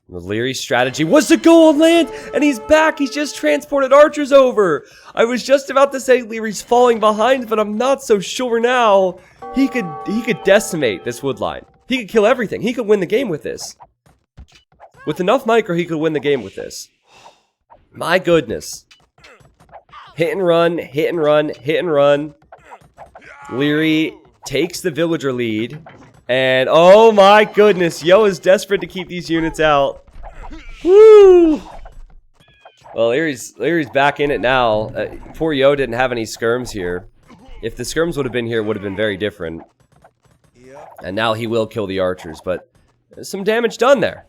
The Liereyy strategy was to go on land, and he's back. He's just transported archers over. I was just about to say Lierey's falling behind, but I'm not so sure now. He could decimate this wood line. He could kill everything. He could win the game with this. With enough micro, he could win the game with this. My goodness. Hit and run, hit and run, hit and run. Liereyy takes the villager lead. And oh my goodness, Yo is desperate to keep these units out. Woo! Well, Lierey's back in it now. Poor Yo didn't have any skirms here. If the skirms would have been here, it would have been very different. And now he will kill the archers, but some damage done there.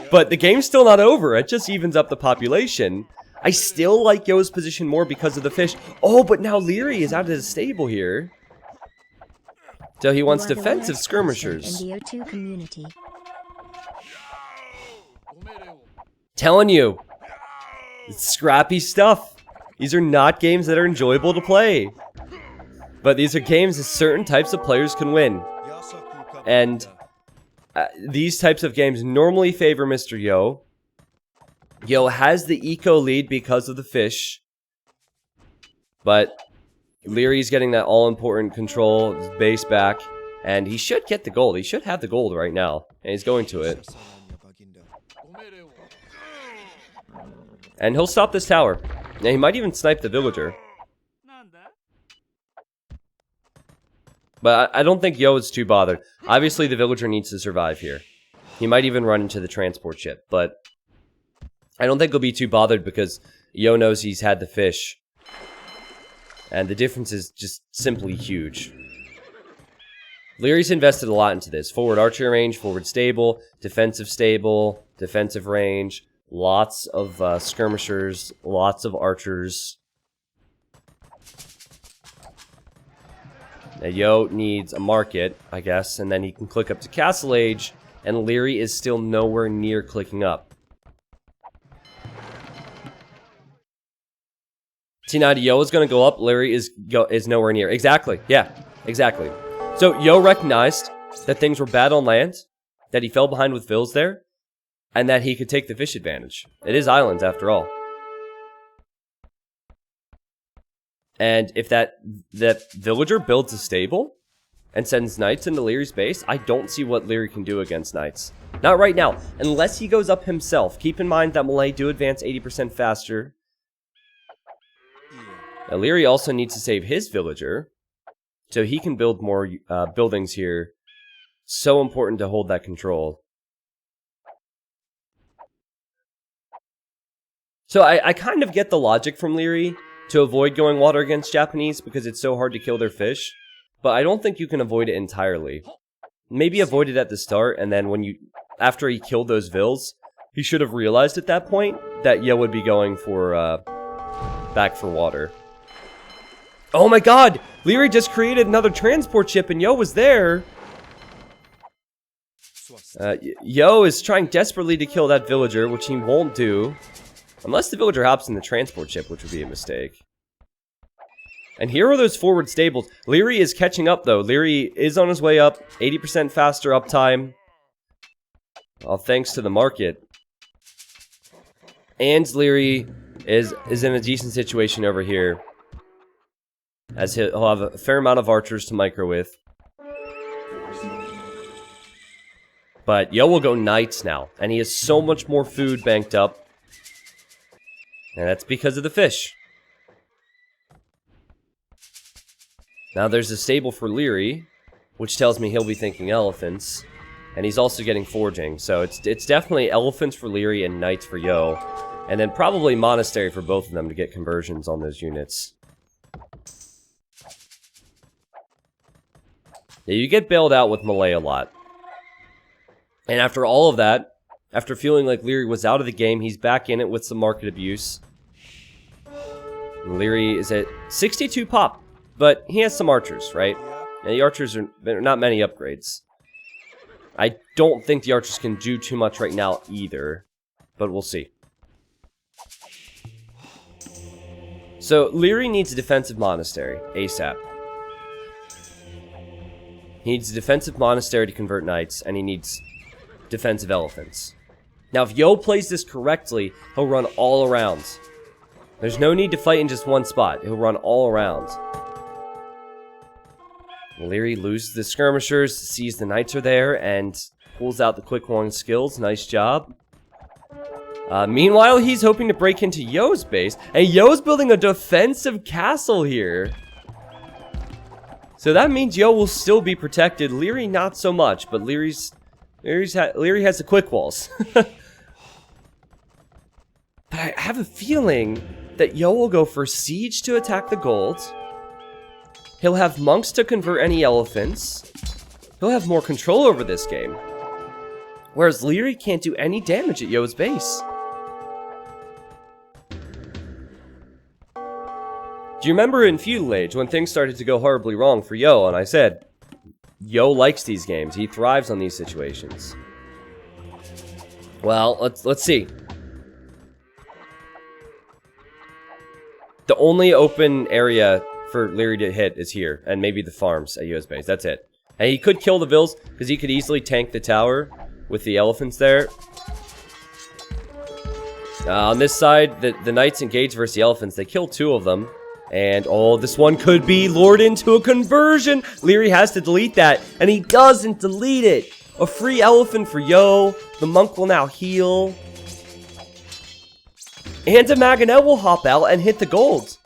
But the game's still not over. It just evens up the population. I still like Yo's position more because of the fish. Oh, but now Liereyy is out of his stable here. So he wants defensive skirmishers. In the AoE2 community. Telling you. It's scrappy stuff. These are not games that are enjoyable to play. But these are games that certain types of players can win. And these types of games normally favor Mr. Yo. Yo has the eco lead because of the fish. But Lierey's getting that all-important control, his base back. And he should get the gold. He should have the gold right now. And he's going to it. And he'll stop this tower. And he might even snipe the villager. But I don't think Yo is too bothered. Obviously, the villager needs to survive here. He might even run into the transport ship. But I don't think he'll be too bothered because Yo knows he's had the fish. And the difference is just simply huge. Lierey's invested a lot into this. Forward archer range, forward stable, defensive range. Lots of skirmishers, lots of archers. Now, Yo needs a market, I guess, and then he can click up to Castle Age, and Liereyy is still nowhere near clicking up. See, now Yo is going to go up, Liereyy is nowhere near. Exactly, yeah, exactly. So, Yo recognized that things were bad on land, that he fell behind with vills there, and that he could take the fish advantage. It is islands, after all. And if that villager builds a stable and sends knights into Lierey's base, I don't see what Liereyy can do against knights. Not right now, unless he goes up himself. Keep in mind that Malay do advance 80% faster. Now, Liereyy also needs to save his villager, so he can build more buildings here. So important to hold that control. So I kind of get the logic from Liereyy to avoid going water against Japanese because it's so hard to kill their fish. But I don't think you can avoid it entirely. Maybe avoid it at the start, and then after he killed those vills, he should have realized at that point that Yo would be going for, back for water. Oh my god! Liereyy just created another transport ship and Yo was there! Yo is trying desperately to kill that villager, which he won't do. Unless the villager hops in the transport ship, which would be a mistake. And here are those forward stables. Liereyy is catching up, though. Liereyy is on his way up. 80% faster uptime. All thanks to the market. And Liereyy is in a decent situation over here. As he'll have a fair amount of archers to micro with. But Yo will go knights now. And he has so much more food banked up. And that's because of the fish. Now there's a stable for Liereyy, which tells me he'll be thinking elephants. And he's also getting forging. So it's definitely elephants for Liereyy and knights for Yo. And then probably monastery for both of them to get conversions on those units. Yeah, you get bailed out with Malay a lot. And after all of that, after feeling like Liereyy was out of the game, he's back in it with some market abuse. Liereyy is at 62 pop, but he has some archers, right? And the archers are not many upgrades. I don't think the archers can do too much right now either, but we'll see. So Liereyy needs a defensive monastery ASAP. He needs a defensive monastery to convert knights, and he needs defensive elephants. Now, if Yo plays this correctly, he'll run all around. There's no need to fight in just one spot. He'll run all around. Liereyy loses the skirmishers, sees the knights are there, and pulls out the quick one skills. Nice job. Meanwhile, he's hoping to break into Yo's base, and Yo's building a defensive castle here. So that means Yo will still be protected. Liereyy not so much, but Liereyy has the quick walls. But I have a feeling that Yo will go for siege to attack the gold. He'll have monks to convert any elephants. He'll have more control over this game. Whereas Liereyy can't do any damage at Yo's base. Do you remember in Feudal Age when things started to go horribly wrong for Yo, and I said, Yo likes these games. He thrives on these situations. Well, let's see. The only open area for Liereyy to hit is here, and maybe the farms at Yo's base. That's it. And he could kill the Vills, because he could easily tank the tower with the elephants there. On this side, the Knights engage versus the elephants. They kill 2 of them. And, oh, this one could be lured into a conversion. Liereyy has to delete that, and he doesn't delete it. A free elephant for Yo. The monk will now heal. And a Maganel will hop out and hit the gold.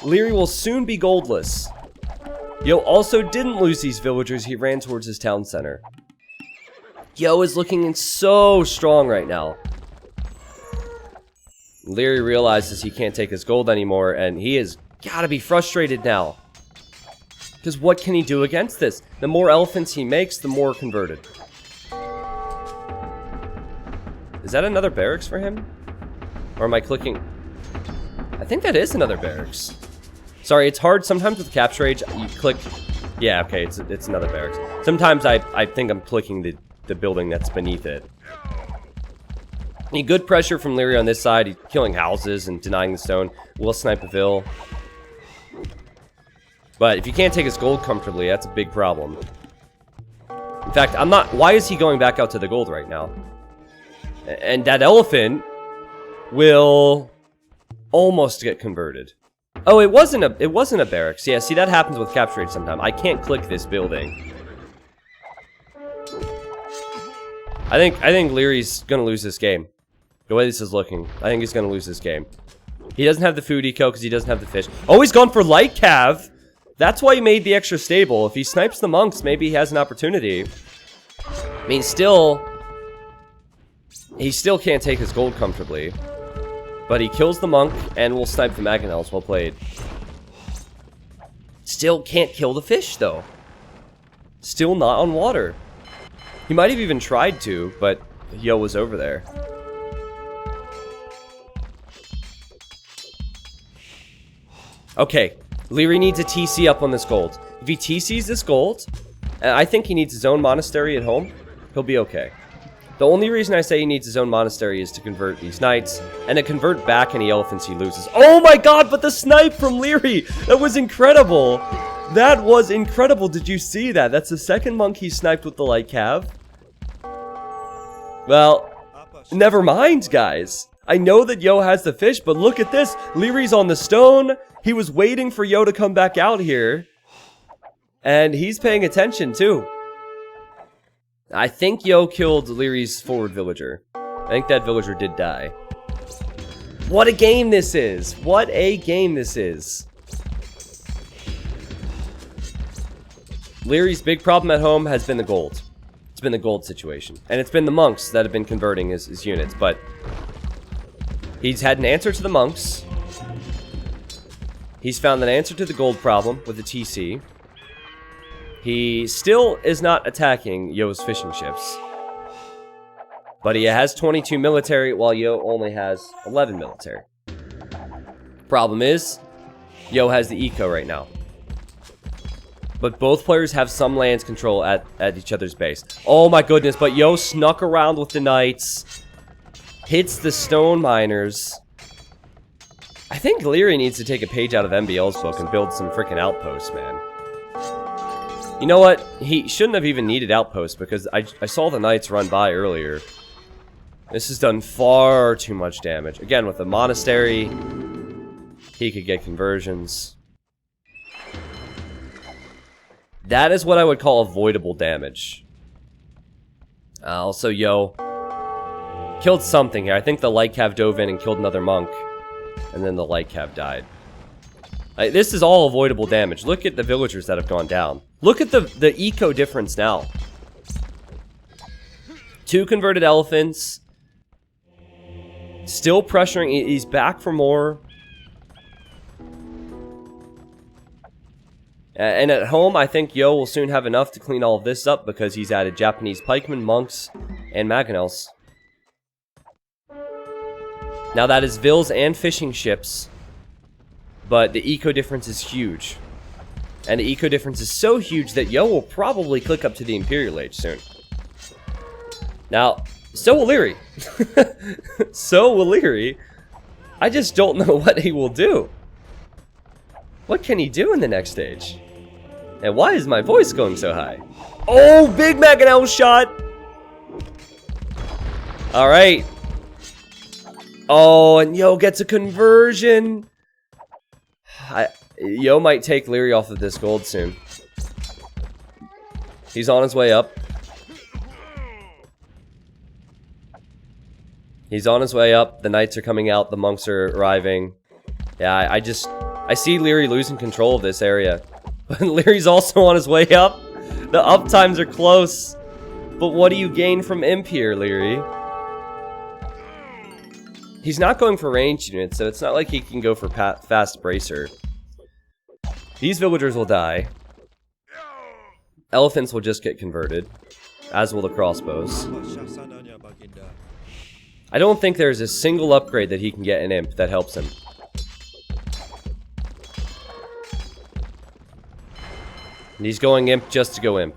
Liereyy will soon be goldless. Yo also didn't lose these villagers. He ran towards his town center. Yo is looking so strong right now. Liereyy realizes he can't take his gold anymore, and he has got to be frustrated now. Because what can he do against this? The more elephants he makes, the more converted. Is that another barracks for him? Or am I clicking? I think that is another barracks. Sorry, it's hard sometimes with Capture Age. You click. Yeah, okay, it's another barracks. Sometimes I think I'm clicking the building that's beneath it. Good pressure from Liereyy on this side. He's killing houses and denying the stone. Will snipe a Vill. But if you can't take his gold comfortably, that's a big problem. In fact, I'm not... Why is he going back out to the gold right now? And that elephant will almost get converted. Oh, it wasn't a barracks. Yeah, see, that happens with Capture Age sometimes. I can't click this building. I think Lierey's gonna lose this game. The way this is looking, I think he's gonna lose this game. He doesn't have the food eco because he doesn't have the fish. Oh, he's gone for light cav. That's why he made the extra stable. If he snipes the monks, maybe he has an opportunity. I mean, he still can't take his gold comfortably. But he kills the monk and will snipe the Mangonels. Well played. Still can't kill the fish, though. Still not on water. He might have even tried to, but Yo was over there. Okay, Liereyy needs a TC up on this gold. If he TCs this gold, and I think he needs his own monastery at home, he'll be okay. The only reason I say he needs his own monastery is to convert these knights, and to convert back any elephants he loses. Oh my god, but the snipe from Liereyy! That was incredible! That was incredible, did you see that? That's the second monk he sniped with the light cav. Well, never mind, guys. I know that Yo has the fish, but look at this. Lierey's on the stone. He was waiting for Yo to come back out here. And he's paying attention, too. I think Yo killed Lierey's forward villager. I think that villager did die. What a game this is! What a game this is! Lierey's big problem at home has been the gold. It's been the gold situation. And it's been the monks that have been converting his units, but... he's had an answer to the monks. He's found an answer to the gold problem with the TC. He still is not attacking Yo's fishing ships. But he has 22 military, while Yo only has 11 military. Problem is, Yo has the eco right now. But both players have some lands control at each other's base. Oh my goodness, but Yo snuck around with the knights. Hits the stone miners. I think Liereyy needs to take a page out of MBL's book and build some freaking outposts, man. You know what? He shouldn't have even needed outposts because I saw the knights run by earlier. This has done far too much damage. Again, with the monastery, he could get conversions. That is what I would call avoidable damage. Also, Yo killed something here. I think the light cav dove in and killed another monk. And then the light cav died. This is all avoidable damage. Look at the villagers that have gone down. Look at the eco difference now. 2 converted elephants. Still pressuring. He's back for more. And at home, I think Yo will soon have enough to clean all of this up because he's added Japanese pikemen, monks, and Mangonels. Now that is Vills and fishing ships. But the eco difference is huge. And the eco difference is so huge that Yo will probably click up to the Imperial Age soon. Now, so will Liereyy. So will Liereyy. I just don't know what he will do. What can he do in the next stage? And why is my voice going so high? Oh, Big Mac and L shot. All right. Oh, and Yo gets a conversion. Yo might take Liereyy off of this gold soon. He's on his way up. He's on his way up. The knights are coming out. The monks are arriving. Yeah, I see Liereyy losing control of this area. But Lierey's also on his way up. The up times are close. But what do you gain from Imp here, Liereyy? He's not going for ranged units, so it's not like he can go for fast bracer. These villagers will die. Elephants will just get converted, as will the crossbows. I don't think there's a single upgrade that he can get in Imp that helps him. And he's going Imp just to go Imp.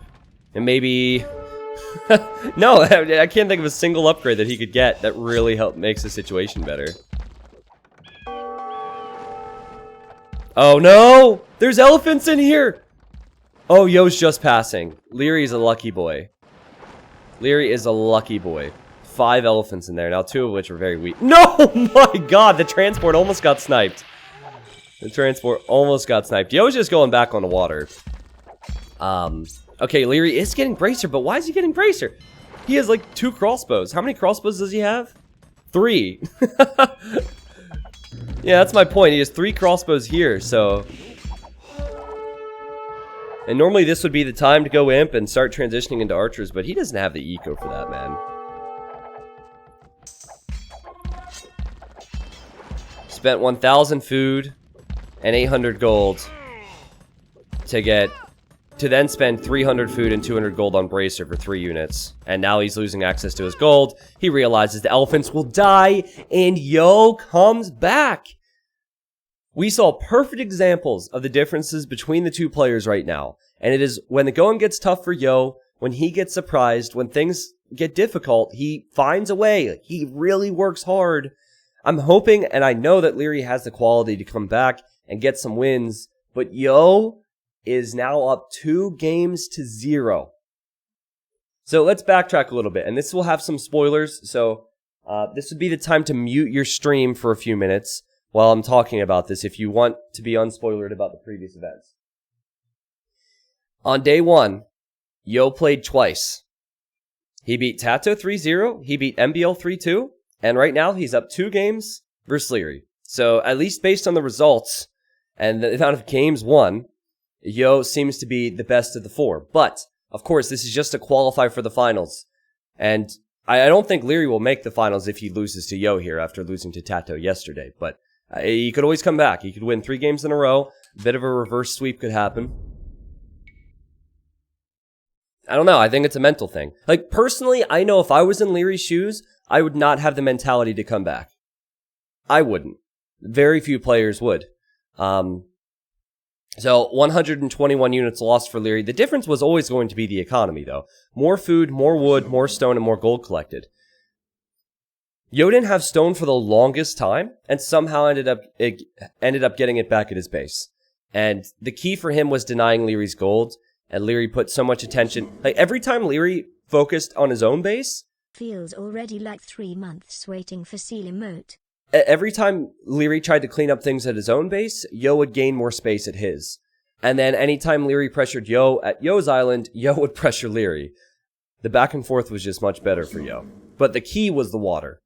And maybe... no, I can't think of a single upgrade that he could get that really makes the situation better. Oh no! There's elephants in here! Oh, Yo's just passing. Lierey's a lucky boy. Liereyy is a lucky boy. 5 elephants in there, now 2 of which are very weak. No! My god, the transport almost got sniped. The transport almost got sniped. Yo's just going back on the water. Okay, Liereyy is getting bracer, but why is he getting bracer? He has like 2 crossbows. How many crossbows does he have? 3. Yeah, that's my point. He has 3 crossbows here, so... And normally this would be the time to go Imp and start transitioning into archers, but he doesn't have the eco for that, man. Spent 1,000 food and 800 gold to then spend 300 food and 200 gold on bracer for 3 units. And now he's losing access to his gold. He realizes the elephants will die, and Yo comes back. We saw perfect examples of the differences between the 2 players right now. And it is when the going gets tough for Yo, when he gets surprised, when things get difficult, he finds a way. He really works hard. I'm hoping, and I know that Liereyy has the quality to come back and get some wins, but Yo is now up 2 games to 0. So let's backtrack a little bit, and this will have some spoilers, so this would be the time to mute your stream for a few minutes while I'm talking about this if you want to be unspoilered about the previous events. On day 1, Yo played twice. He beat Tato 3-0, he beat MBL 3-2, and right now he's up 2 games versus Liereyy. So at least based on the results and the amount of games won, Yo seems to be the best of the 4. But, of course, this is just to qualify for the finals. And I don't think Liereyy will make the finals if he loses to Yo here after losing to Tato yesterday. But he could always come back. He could win 3 games in a row. A bit of a reverse sweep could happen. I don't know. I think it's a mental thing. Like, personally, I know if I was in Lierey's shoes, I would not have the mentality to come back. I wouldn't. Very few players would. So 121 units lost for Liereyy. The difference was always going to be the economy, though. More food, more wood, more stone, and more gold collected. Yo didn't have stone for the longest time, and somehow ended up getting it back at his base. And the key for him was denying Lierey's gold, and Liereyy put so much attention. Like, every time Liereyy focused on his own base... Feels already like 3 months waiting for Seal emote. Every time Liereyy tried to clean up things at his own base, Yo would gain more space at his. And then anytime Liereyy pressured Yo at Yo's island, Yo would pressure Liereyy. The back and forth was just much better for Yo. But the key was the water.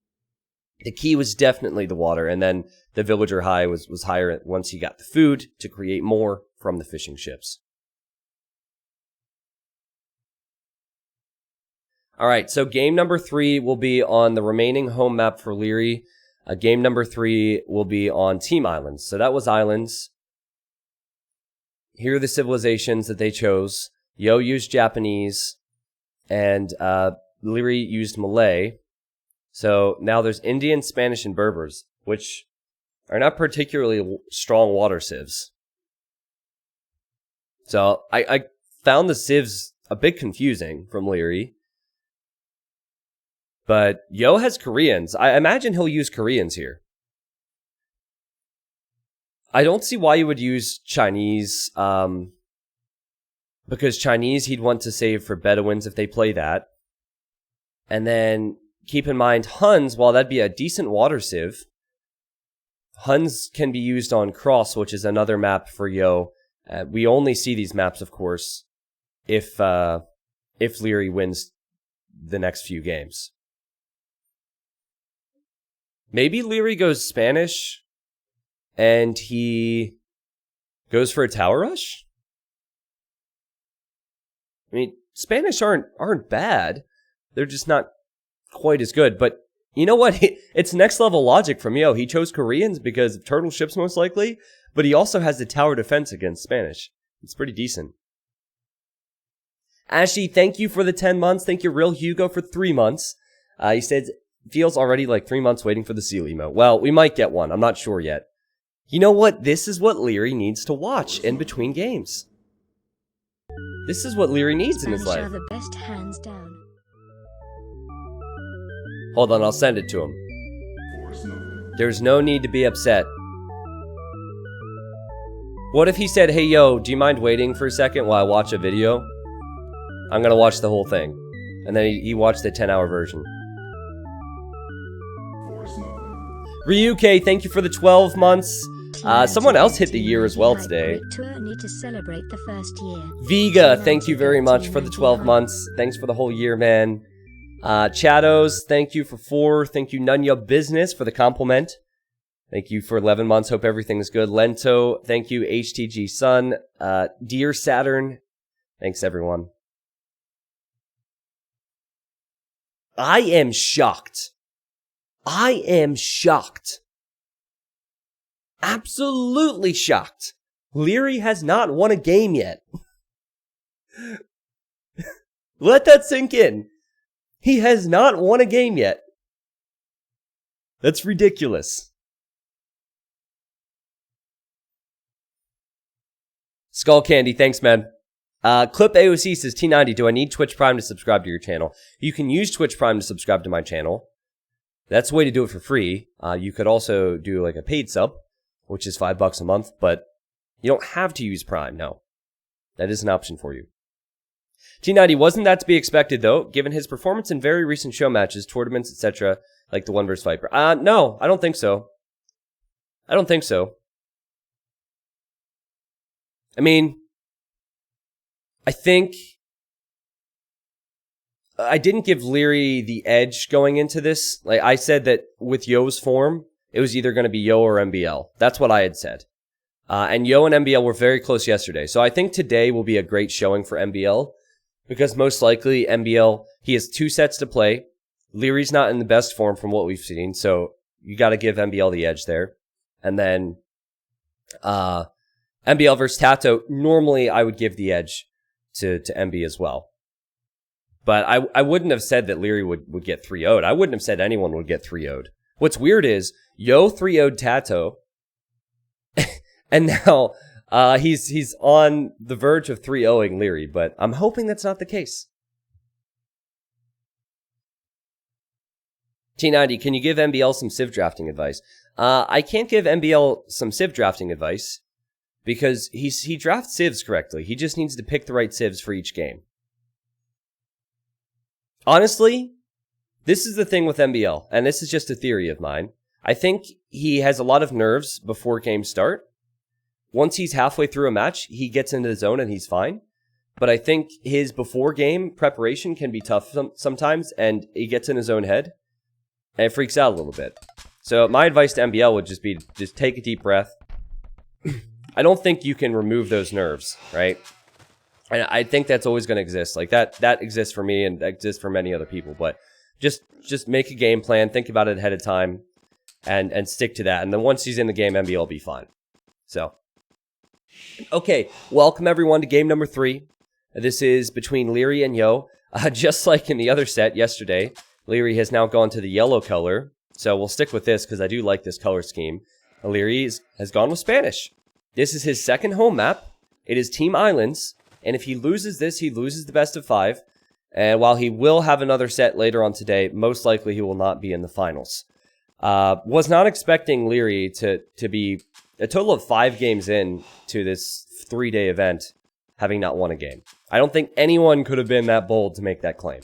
The key was definitely the water, and then the villager high was higher once he got the food to create more from the fishing ships. Alright, so game number 3 will be on the remaining home map for Liereyy. Game number 3 will be on Team Islands. So that was Islands. Here are the civilizations that they chose. Yo used Japanese, and Liereyy used Malay. So now there's Indian, Spanish, and Berbers, which are not particularly strong water civs. So I found the civs a bit confusing from Liereyy. But Yo has Koreans. I imagine he'll use Koreans here. I don't see why you would use Chinese. because Chinese he'd want to save for Bedouins if they play that. And then keep in mind Huns, while that'd be a decent water civ, Huns can be used on Cross, which is another map for Yo. We only see these maps, of course, if Liereyy wins the next few games. Maybe Liereyy goes Spanish and he goes for a tower rush? I mean, Spanish aren't bad. They're just not quite as good. But you know what? It's next level logic from Yo. He chose Koreans because of turtle ships most likely, but he also has the tower defense against Spanish. It's pretty decent. Ashy, thank you for the 10 months. Thank you, Real Hugo, for 3 months. He said, feels already like 3 months waiting for the seal emo. Well, we might get one. I'm not sure yet. You know what? This is what Liereyy needs to watch in between games. This is what Liereyy needs in his life. Are the best, hands down. Hold on, I'll send it to him. Force nothing. There's no need to be upset. What if he said, hey, yo, do you mind waiting for a second while I watch a video? I'm gonna watch the whole thing. And then he watched the 10-hour version. Force nothing. Ryuke, thank you for the 12 months. Someone else hit the year as well today. Need to celebrate the first year. Viga, thank you very much for the 12 months. Thanks for the whole year, man. Chados, thank you for 4. Thank you, Nunya Business, for the compliment. Thank you for 11 months. Hope everything's good. Lento, thank you. HTG Sun. Dear Saturn, thanks, everyone. I am shocked. I am shocked. Absolutely shocked. Liereyy has not won a game yet. Let that sink in. He has not won a game yet. That's ridiculous. Skull Candy, thanks, man. Clip AOC says, T90, do I need Twitch Prime to subscribe to your channel? You can use Twitch Prime to subscribe to my channel. That's the way to do it for free. You could also do like a paid sub, which is $5 a month, but you don't have to use Prime, no. That is an option for you. T90, wasn't that to be expected, though, given his performance in very recent show matches, tournaments, etc., like the one vs. Viper? No, I don't think so. I don't think so. I mean, I think I didn't give Liereyy the edge going into this. Like I said that with Yo's form, it was either going to be Yo or MBL. That's what I had said. And Yo and MBL were very close yesterday. So I think today will be a great showing for MBL. Because most likely MBL, he has 2 sets to play. Lierey's not in the best form from what we've seen. So you got to give MBL the edge there. And then MBL versus Tato, normally I would give the edge to MB as well. But I wouldn't have said that Liereyy would get 3-0'd. I wouldn't have said anyone would get 3-0'd. What's weird is Yo 3-0'd Tato. And now he's on the verge of 3-0'ing Liereyy, but I'm hoping that's not the case. T90, can you give MBL some Civ drafting advice? I can't give MBL some Civ drafting advice because he drafts Civs correctly. He just needs to pick the right Civs for each game. Honestly, this is the thing with MBL, and this is just a theory of mine. I think he has a lot of nerves before games start. Once he's halfway through a match, he gets into the zone and he's fine. But I think his before game preparation can be tough sometimes, and he gets in his own head and it freaks out a little bit. So my advice to MBL would just be just take a deep breath. I don't think you can remove those nerves, right? And I think that's always going to exist. Like that exists for me and that exists for many other people. But just make a game plan, think about it ahead of time, and stick to that. And then once he's in the game, MBL will be fine. So, okay, welcome everyone to game number 3. This is between Liereyy and Yo. Just like in the other set yesterday, Liereyy has now gone to the yellow color. So we'll stick with this because I do like this color scheme. Liereyy has gone with Spanish. This is his second home map. It is Team Islands. And if he loses this, he loses the best of 5. And while he will have another set later on today, most likely he will not be in the finals. Was not expecting Liereyy to be a total of 5 games in to this 3-day event. having not won a game. I don't think anyone could have been that bold to make that claim.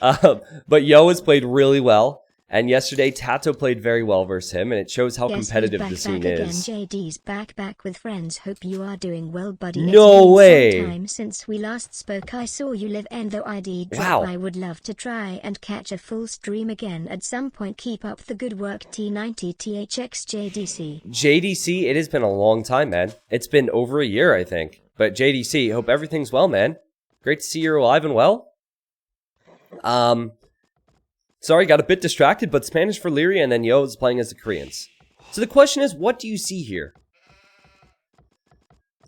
But Yo has played really well. And yesterday, Tato played very well versus him, and it shows how competitive the scene is. Again. JD's back with friends. Hope you are doing well, buddy. No way. Some time since we last spoke, I saw you live and though ID drop. Wow. I would love to try and catch a full stream again at some point. Keep up the good work, T90THX JDC. JDC, it has been a long time, man. It's been over a year, I think. But JDC, hope everything's well, man. Great to see you're alive and well. Sorry, got a bit distracted, but Spanish for Liereyy, and then Yo is playing as the Koreans. So the question is, what do you see here?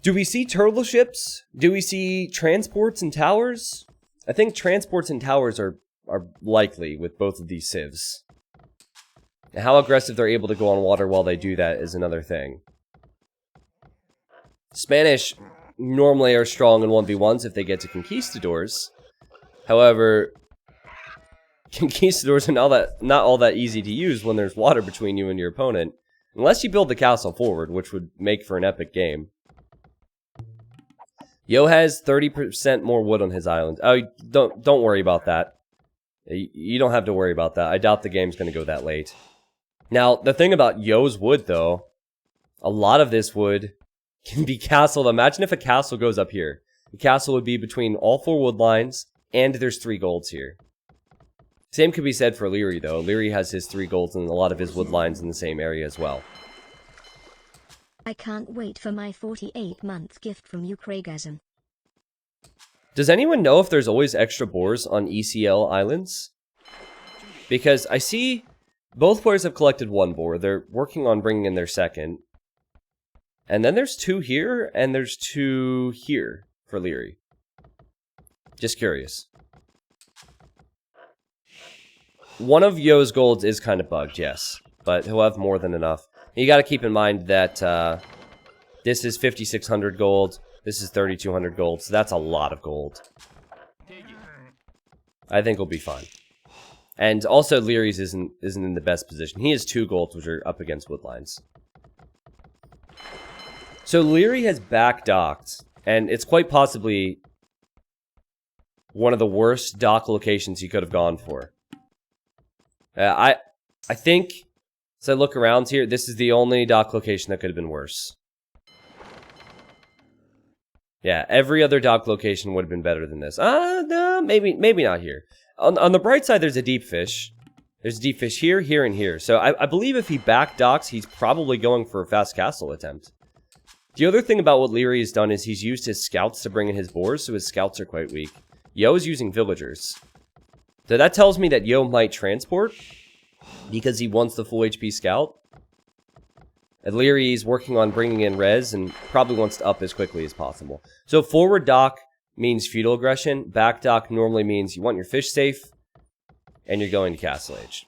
Do we see turtle ships? Do we see transports and towers? I think transports and towers are likely with both of these civs. And how aggressive they're able to go on water while they do that is another thing. Spanish normally are strong in 1v1s if they get to conquistadors. However, conquistadors are not all that easy to use when there's water between you and your opponent. Unless you build the castle forward, which would make for an epic game. Yo has 30% more wood on his island. Oh, don't worry about that. You don't have to worry about that. I doubt the game's going to go that late. Now, the thing about Yo's wood, though, a lot of this wood can be castled. Imagine if a castle goes up here. The castle would be between all 4 wood lines, and there's 3 golds here. Same could be said for Liereyy, though. Liereyy has his 3 golds and a lot of his wood lines in the same area as well. I can't wait for my 48-month gift from Ukragasm. Does anyone know if there's always extra boars on ECL islands? Because I see both players have collected 1 boar. They're working on bringing in their second. And then there's 2 here, and there's 2 here for Liereyy. Just curious. One of Yo's golds is kind of bugged, yes. But he'll have more than enough. You gotta keep in mind that this is 5,600 gold. This is 3,200 gold. So that's a lot of gold. I think he'll be fine. And also, Lierey's isn't in the best position. He has 2 golds, which are up against woodlines. So Liereyy has back docked. And it's quite possibly one of the worst dock locations he could have gone for. I think, as I look around here, this is the only dock location that could have been worse. Yeah, every other dock location would have been better than this. No, maybe not here. On the bright side, there's a deep fish. There's a deep fish here, here, and here. So I believe if he back docks, he's probably going for a fast castle attempt. The other thing about what Liereyy has done is he's used his scouts to bring in his boars, so his scouts are quite weak. Yo is using villagers. So that tells me that Yo might transport, because he wants the full HP scout. And Liereyy is working on bringing in res, and probably wants to up as quickly as possible. So forward dock means feudal aggression. Back dock normally means you want your fish safe, and you're going to Castle Age.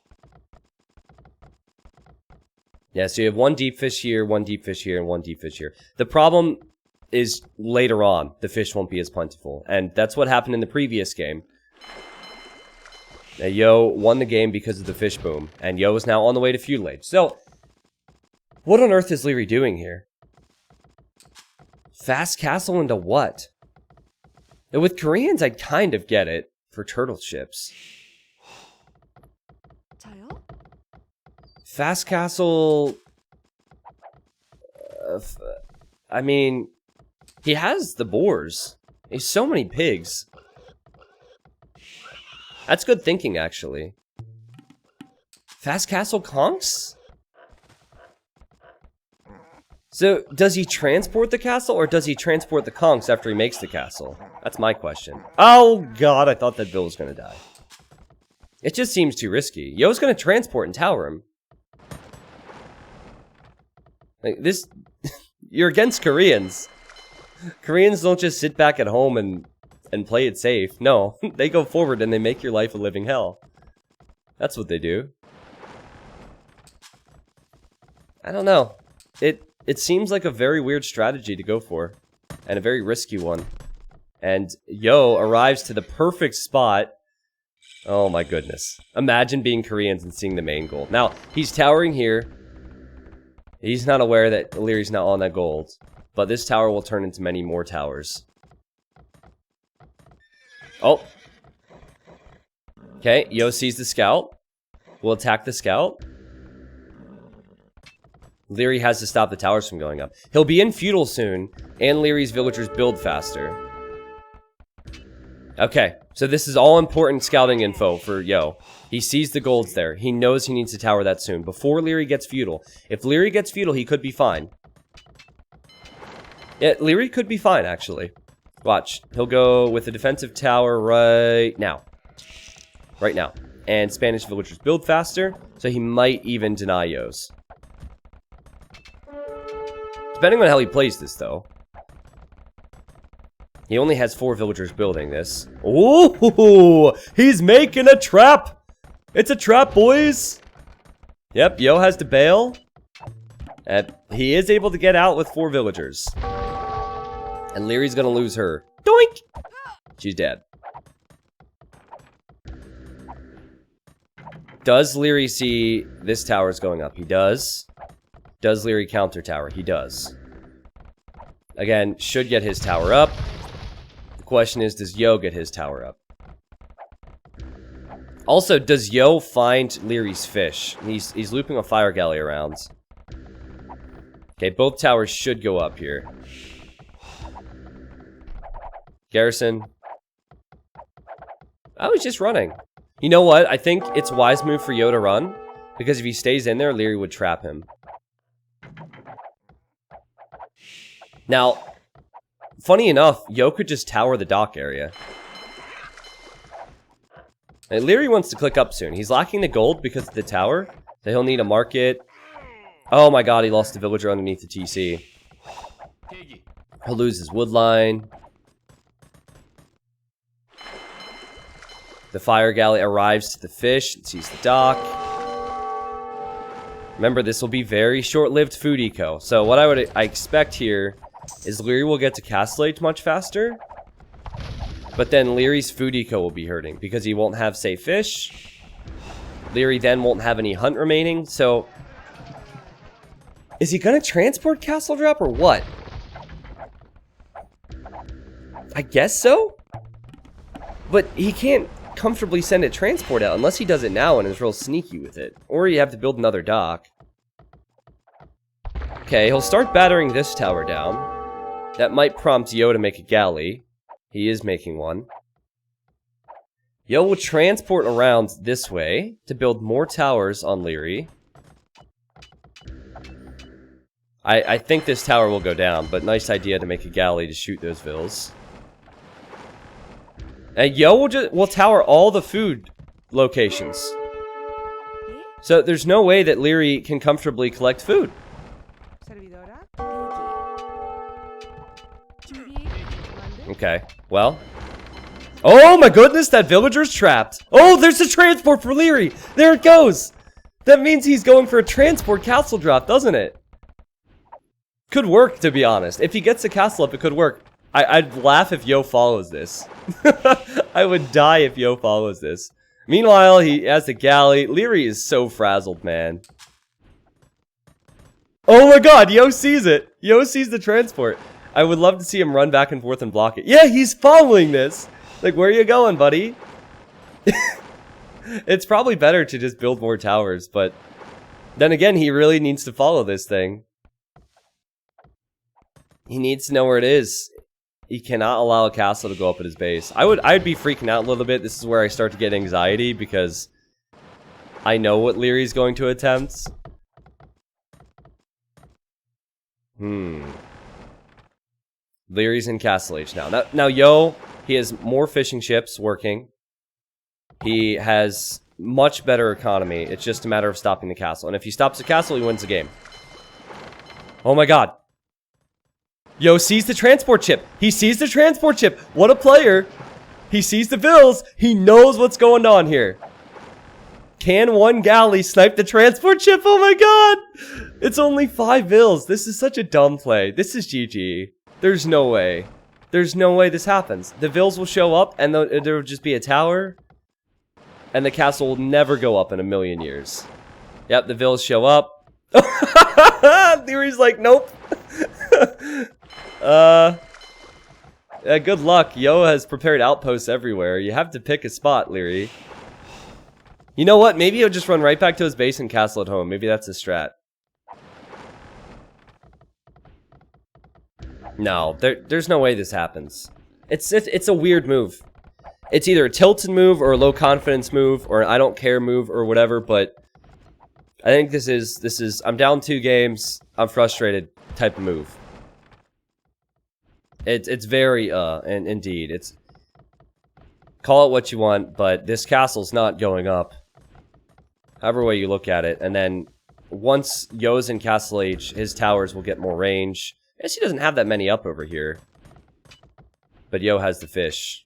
Yeah, so you have 1 deep fish here, 1 deep fish here, and 1 deep fish here. The problem is later on, the fish won't be as plentiful. And that's what happened in the previous game. Now, Yo won the game because of the fish boom, and Yo is now on the way to feudal age. So, what on earth is Liereyy doing here? Fast castle into what? Now, with Koreans, I'd kind of get it for turtle ships. Fast castle... I mean, he has the boars. He's so many pigs. That's good thinking, actually. Fast castle conks? So, does he transport the castle, or does he transport the conks after he makes the castle? That's my question. Oh, God, I thought that Bill was going to die. It just seems too risky. Yo's going to transport and tower him. Like, this... You're against Koreans. Koreans don't just sit back at home and play it safe. No, they go forward and they make your life a living hell. That's what they do. I don't know. It seems like a very weird strategy to go for. And a very risky one. And Yo arrives to the perfect spot. Oh my goodness. Imagine being Koreans and seeing the main goal. Now, he's towering here. He's not aware that Lierey's not on that gold. but this tower will turn into many more towers. Oh. Okay, Yo sees the scout. We'll attack the scout. Liereyy has to stop the towers from going up. He'll be in feudal soon, and Lierey's villagers build faster. Okay, so this is all important scouting info for Yo. He sees the golds there. He knows he needs to tower that soon, before Liereyy gets feudal. If Liereyy gets feudal, he could be fine. Yeah, Liereyy could be fine, actually. Watch. He'll go with a defensive tower right now. Right now. And Spanish villagers build faster, so he might even deny Yo's. Depending on how he plays this, though. He only has 4 villagers building this. Ooh, he's making a trap! It's a trap, boys! Yep, Yo has to bail. And he is able to get out with 4 villagers. And Lierey's gonna lose her. Doink! She's dead. Does Liereyy see this tower's going up? He does. Does Liereyy counter tower? He does. Again, should get his tower up. The question is, does Yo get his tower up? Also, does Yo find Lierey's fish? He's looping a fire galley around. Okay, both towers should go up here. Garrison. I was just running. You know what? I think it's a wise move for Yo to run. Because if he stays in there, Liereyy would trap him. Now, funny enough, Yo could just tower the dock area. And Liereyy wants to click up soon. He's lacking the gold because of the tower. So he'll need a market. Oh my god, he lost the villager underneath the TC. He'll lose his wood line. The fire galley arrives to the fish and sees the dock. Remember, this will be very short-lived food eco. So what I expect here is Liereyy will get to Castle Age much faster. But then Lierey's food eco will be hurting because he won't have safe fish. Liereyy then won't have any hunt remaining. So is he gonna transport Castle Drop or what? I guess so. But he can't comfortably send a transport out unless he does it now and is real sneaky with it. Or you have to build another dock. Okay, he'll start battering this tower down. That might prompt Yo to make a galley. He is making one. Yo will transport around this way to build more towers on Liereyy. I think this tower will go down, but nice idea to make a galley to shoot those vills. And Yo will tower all the food locations. So there's no way that Liereyy can comfortably collect food. Okay, well. Oh my goodness, that villager's trapped. Oh, there's a transport for Liereyy. There it goes. That means he's going for a transport castle drop, doesn't it? Could work, to be honest. If he gets the castle up, it could work. I'd laugh if Yo follows this. I would die if Yo follows this. Meanwhile, he has the galley. Liereyy is so frazzled, man. Oh my god, Yo sees it. Yo sees the transport. I would love to see him run back and forth and block it. Yeah, he's following this. Like, where are you going, buddy? It's probably better to just build more towers, but then again, he really needs to follow this thing. He needs to know where it is. He cannot allow a castle to go up at his base. I'd be freaking out a little bit. This is where I start to get anxiety because I know what Lierey's going to attempt. Lierey's in Castle Age now. Now, Yo, he has more fishing ships working. He has much better economy. It's just a matter of stopping the castle. And if he stops the castle, he wins the game. Oh my god. Yo sees the transport ship. He sees the transport ship. What a player. He sees the vills. He knows what's going on here. Can one galley snipe the transport ship? Oh my god. It's only 5 vills. This is such a dumb play. This is GG. There's no way. There's no way this happens. The vills will show up and there will just be a tower. And the castle will never go up in a million years. Yep, the vills show up. Lierey's like, nope. Good luck. Yo has prepared outposts everywhere. You have to pick a spot, Liereyy. You know what? Maybe he'll just run right back to his base and castle at home. Maybe that's his strat. No, there's no way this happens. It's a weird move. It's either a tilted move or a low confidence move or an I don't care move or whatever, but I think this is I'm down 2 games, I'm frustrated type of move. It's very and indeed it's call it what you want, but this castle's not going up. However way you look at it, and then once Yo's in Castle H, his towers will get more range. I guess he doesn't have that many up over here. But Yo has the fish.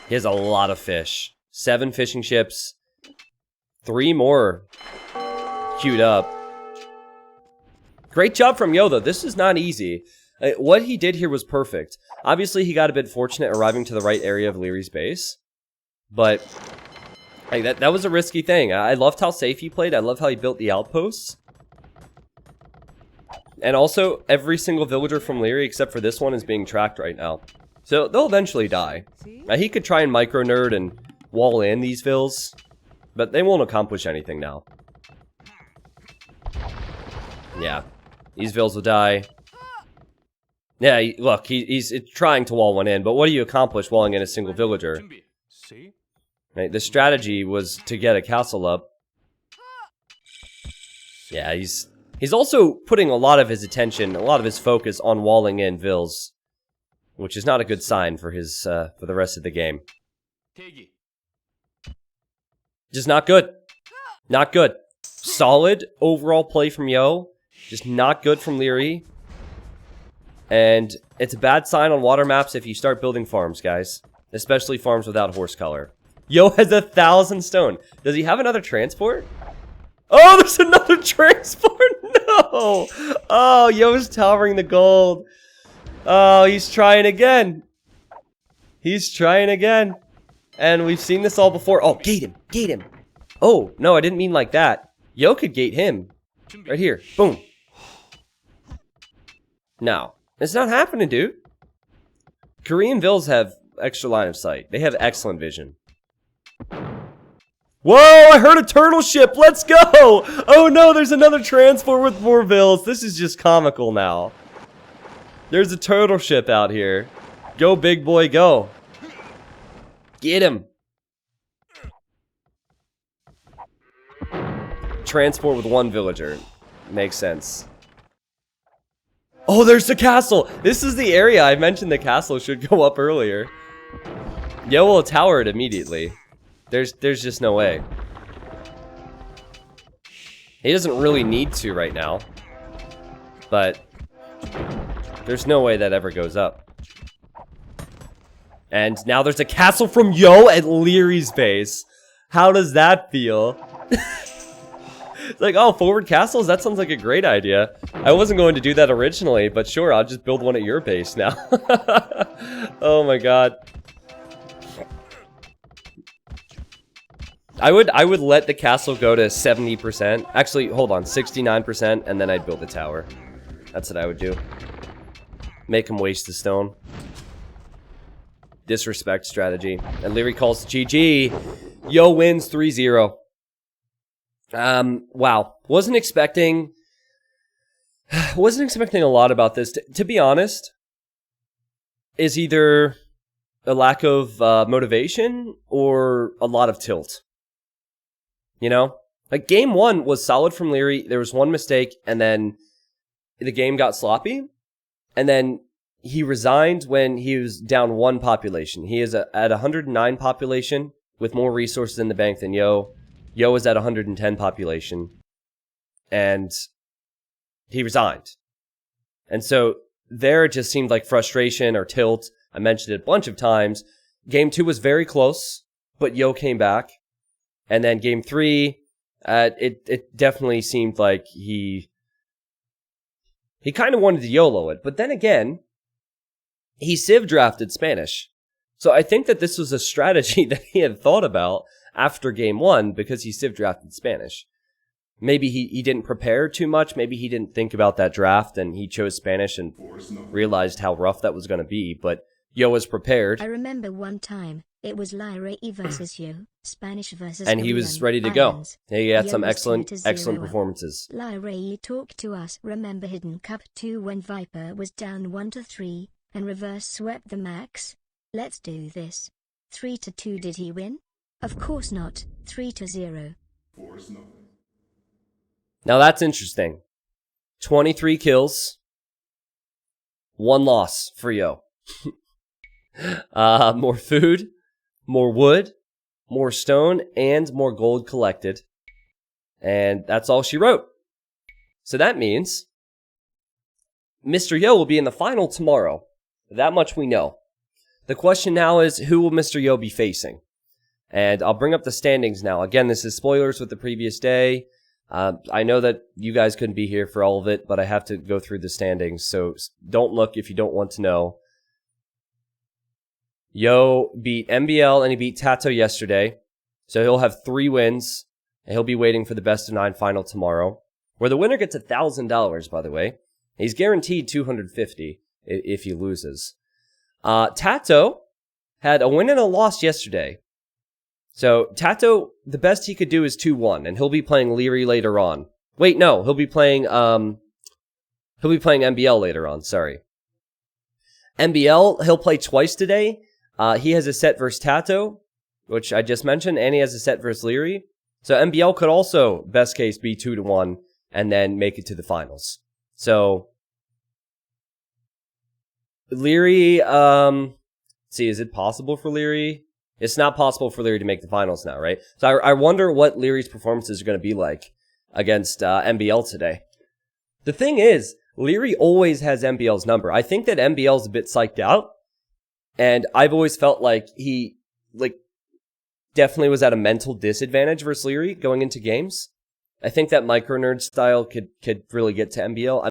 He has a lot of fish. 7 fishing ships. 3 more queued up. Great job from Yo, though. This is not easy. What he did here was perfect. Obviously, he got a bit fortunate arriving to the right area of Lierey's base. But like, that was a risky thing. I loved how safe he played. I love how he built the outposts. And also, every single villager from Liereyy, except for this one, is being tracked right now. So, they'll eventually die. Now, he could try and micro-nerd and wall in these vills, but they won't accomplish anything now. Yeah. These vills will die. Yeah, look, he's trying to wall one in, but what do you accomplish walling in a single villager? Right, the strategy was to get a castle up. Yeah, He's also putting a lot of his attention, a lot of his focus on walling in vills, which is not a good sign for his for the rest of the game. Just not good. Not good. Solid overall play from Yo, just not good from Liereyy. And it's a bad sign on water maps if you start building farms, guys, especially farms without horse color. Yo has 1,000 stone. Does he have another transport? Oh, there's another transport! No! Oh, Yo's towering the gold. Oh, he's trying again. He's trying again. And we've seen this all before. Oh, gate him! Gate him! Oh, no, I didn't mean like that. Yo could gate him. Right here. Boom. No. It's not happening, dude. Korean vills have extra line of sight. They have excellent vision. Whoa, I heard a turtle ship. Let's go. Oh no, there's another transport with more vills. This is just comical now. There's a turtle ship out here. Go, big boy, go. Get him. Transport with 1 villager. Makes sense. Oh, there's the castle. This is the area I mentioned the castle should go up earlier. Yo will tower it immediately. There's just no way. He doesn't really need to right now. But there's no way that ever goes up. And now there's a castle from Yo at Lierey's base. How does that feel? It's like, oh, forward castles? That sounds like a great idea. I wasn't going to do that originally, but sure, I'll just build one at your base now. Oh my god. I would let the castle go to 70%. Actually, hold on, 69%, and then I'd build a tower. That's what I would do. Make him waste the stone. Disrespect strategy. And Liereyy calls GG. Yo wins 3-0. Wow. Wasn't expecting a lot about this. To be honest, is either a lack of motivation or a lot of tilt. You know? Like, game 1 was solid from Liereyy. There was one mistake, and then the game got sloppy. And then he resigned when he was down 1 population. He is at 109 population with more resources in the bank than Yo. Yo is at 110 population. And he resigned. And so there it just seemed like frustration or tilt. I mentioned it a bunch of times. Game 2 was very close, but Yo came back. And then game 3, it definitely seemed like he kind of wanted to YOLO it. But then again, he civ drafted Spanish. So I think that this was a strategy that he had thought about after game 1 because he civ drafted Spanish. maybe he didn't prepare too much. Maybe he didn't think about that draft and he chose Spanish and Force nothing. realized how rough that was going to be. But Yo was prepared. I remember one time, it was Liereyy versus Yo, Spanish versus And he was Korean, ready to go. Islands. He had Yo some was excellent 2-0 up. performances. Liereyy talked to us. Remember Hidden Cup 2 when Viper was down 1-3, and reverse swept the max? Let's do this. 3-2. Did he win? Of course not. 3-0. Force nothing. Now that's interesting. 23 kills, 1 loss for Yo. More food, more wood, more stone, and more gold collected. And that's all she wrote. So that means Mr. Yo will be in the final tomorrow. That much we know. The question now is, who will Mr. Yo be facing? And I'll bring up the standings now. Again, this is spoilers with the previous day. I know that you guys couldn't be here for all of it, but I have to go through the standings, so don't look if you don't want to know. Yo beat MBL and he beat Tato yesterday, so he'll have 3 wins, and he'll be waiting for the best of 9 final tomorrow, where the winner gets $1,000, by the way. He's guaranteed $250 if he loses. Tato had a win and a loss yesterday. So Tato, the best he could do is 2-1, and he'll be playing Liereyy later on. Wait, no, he'll be playing MBL later on. Sorry, MBL he'll play twice today. He has a set versus Tato, which I just mentioned, and he has a set versus Liereyy. So MBL could also, best case, be 2-1 and then make it to the finals. So Liereyy, see, is it possible for Liereyy? It's not possible for Liereyy to make the finals now, right? So I wonder what Lierey's performances are going to be like against MBL today. The thing is, Liereyy always has MBL's number. I think that MBL's a bit psyched out, and I've always felt like he definitely was at a mental disadvantage versus Liereyy going into games. I think that micro nerd style could really get to MBL.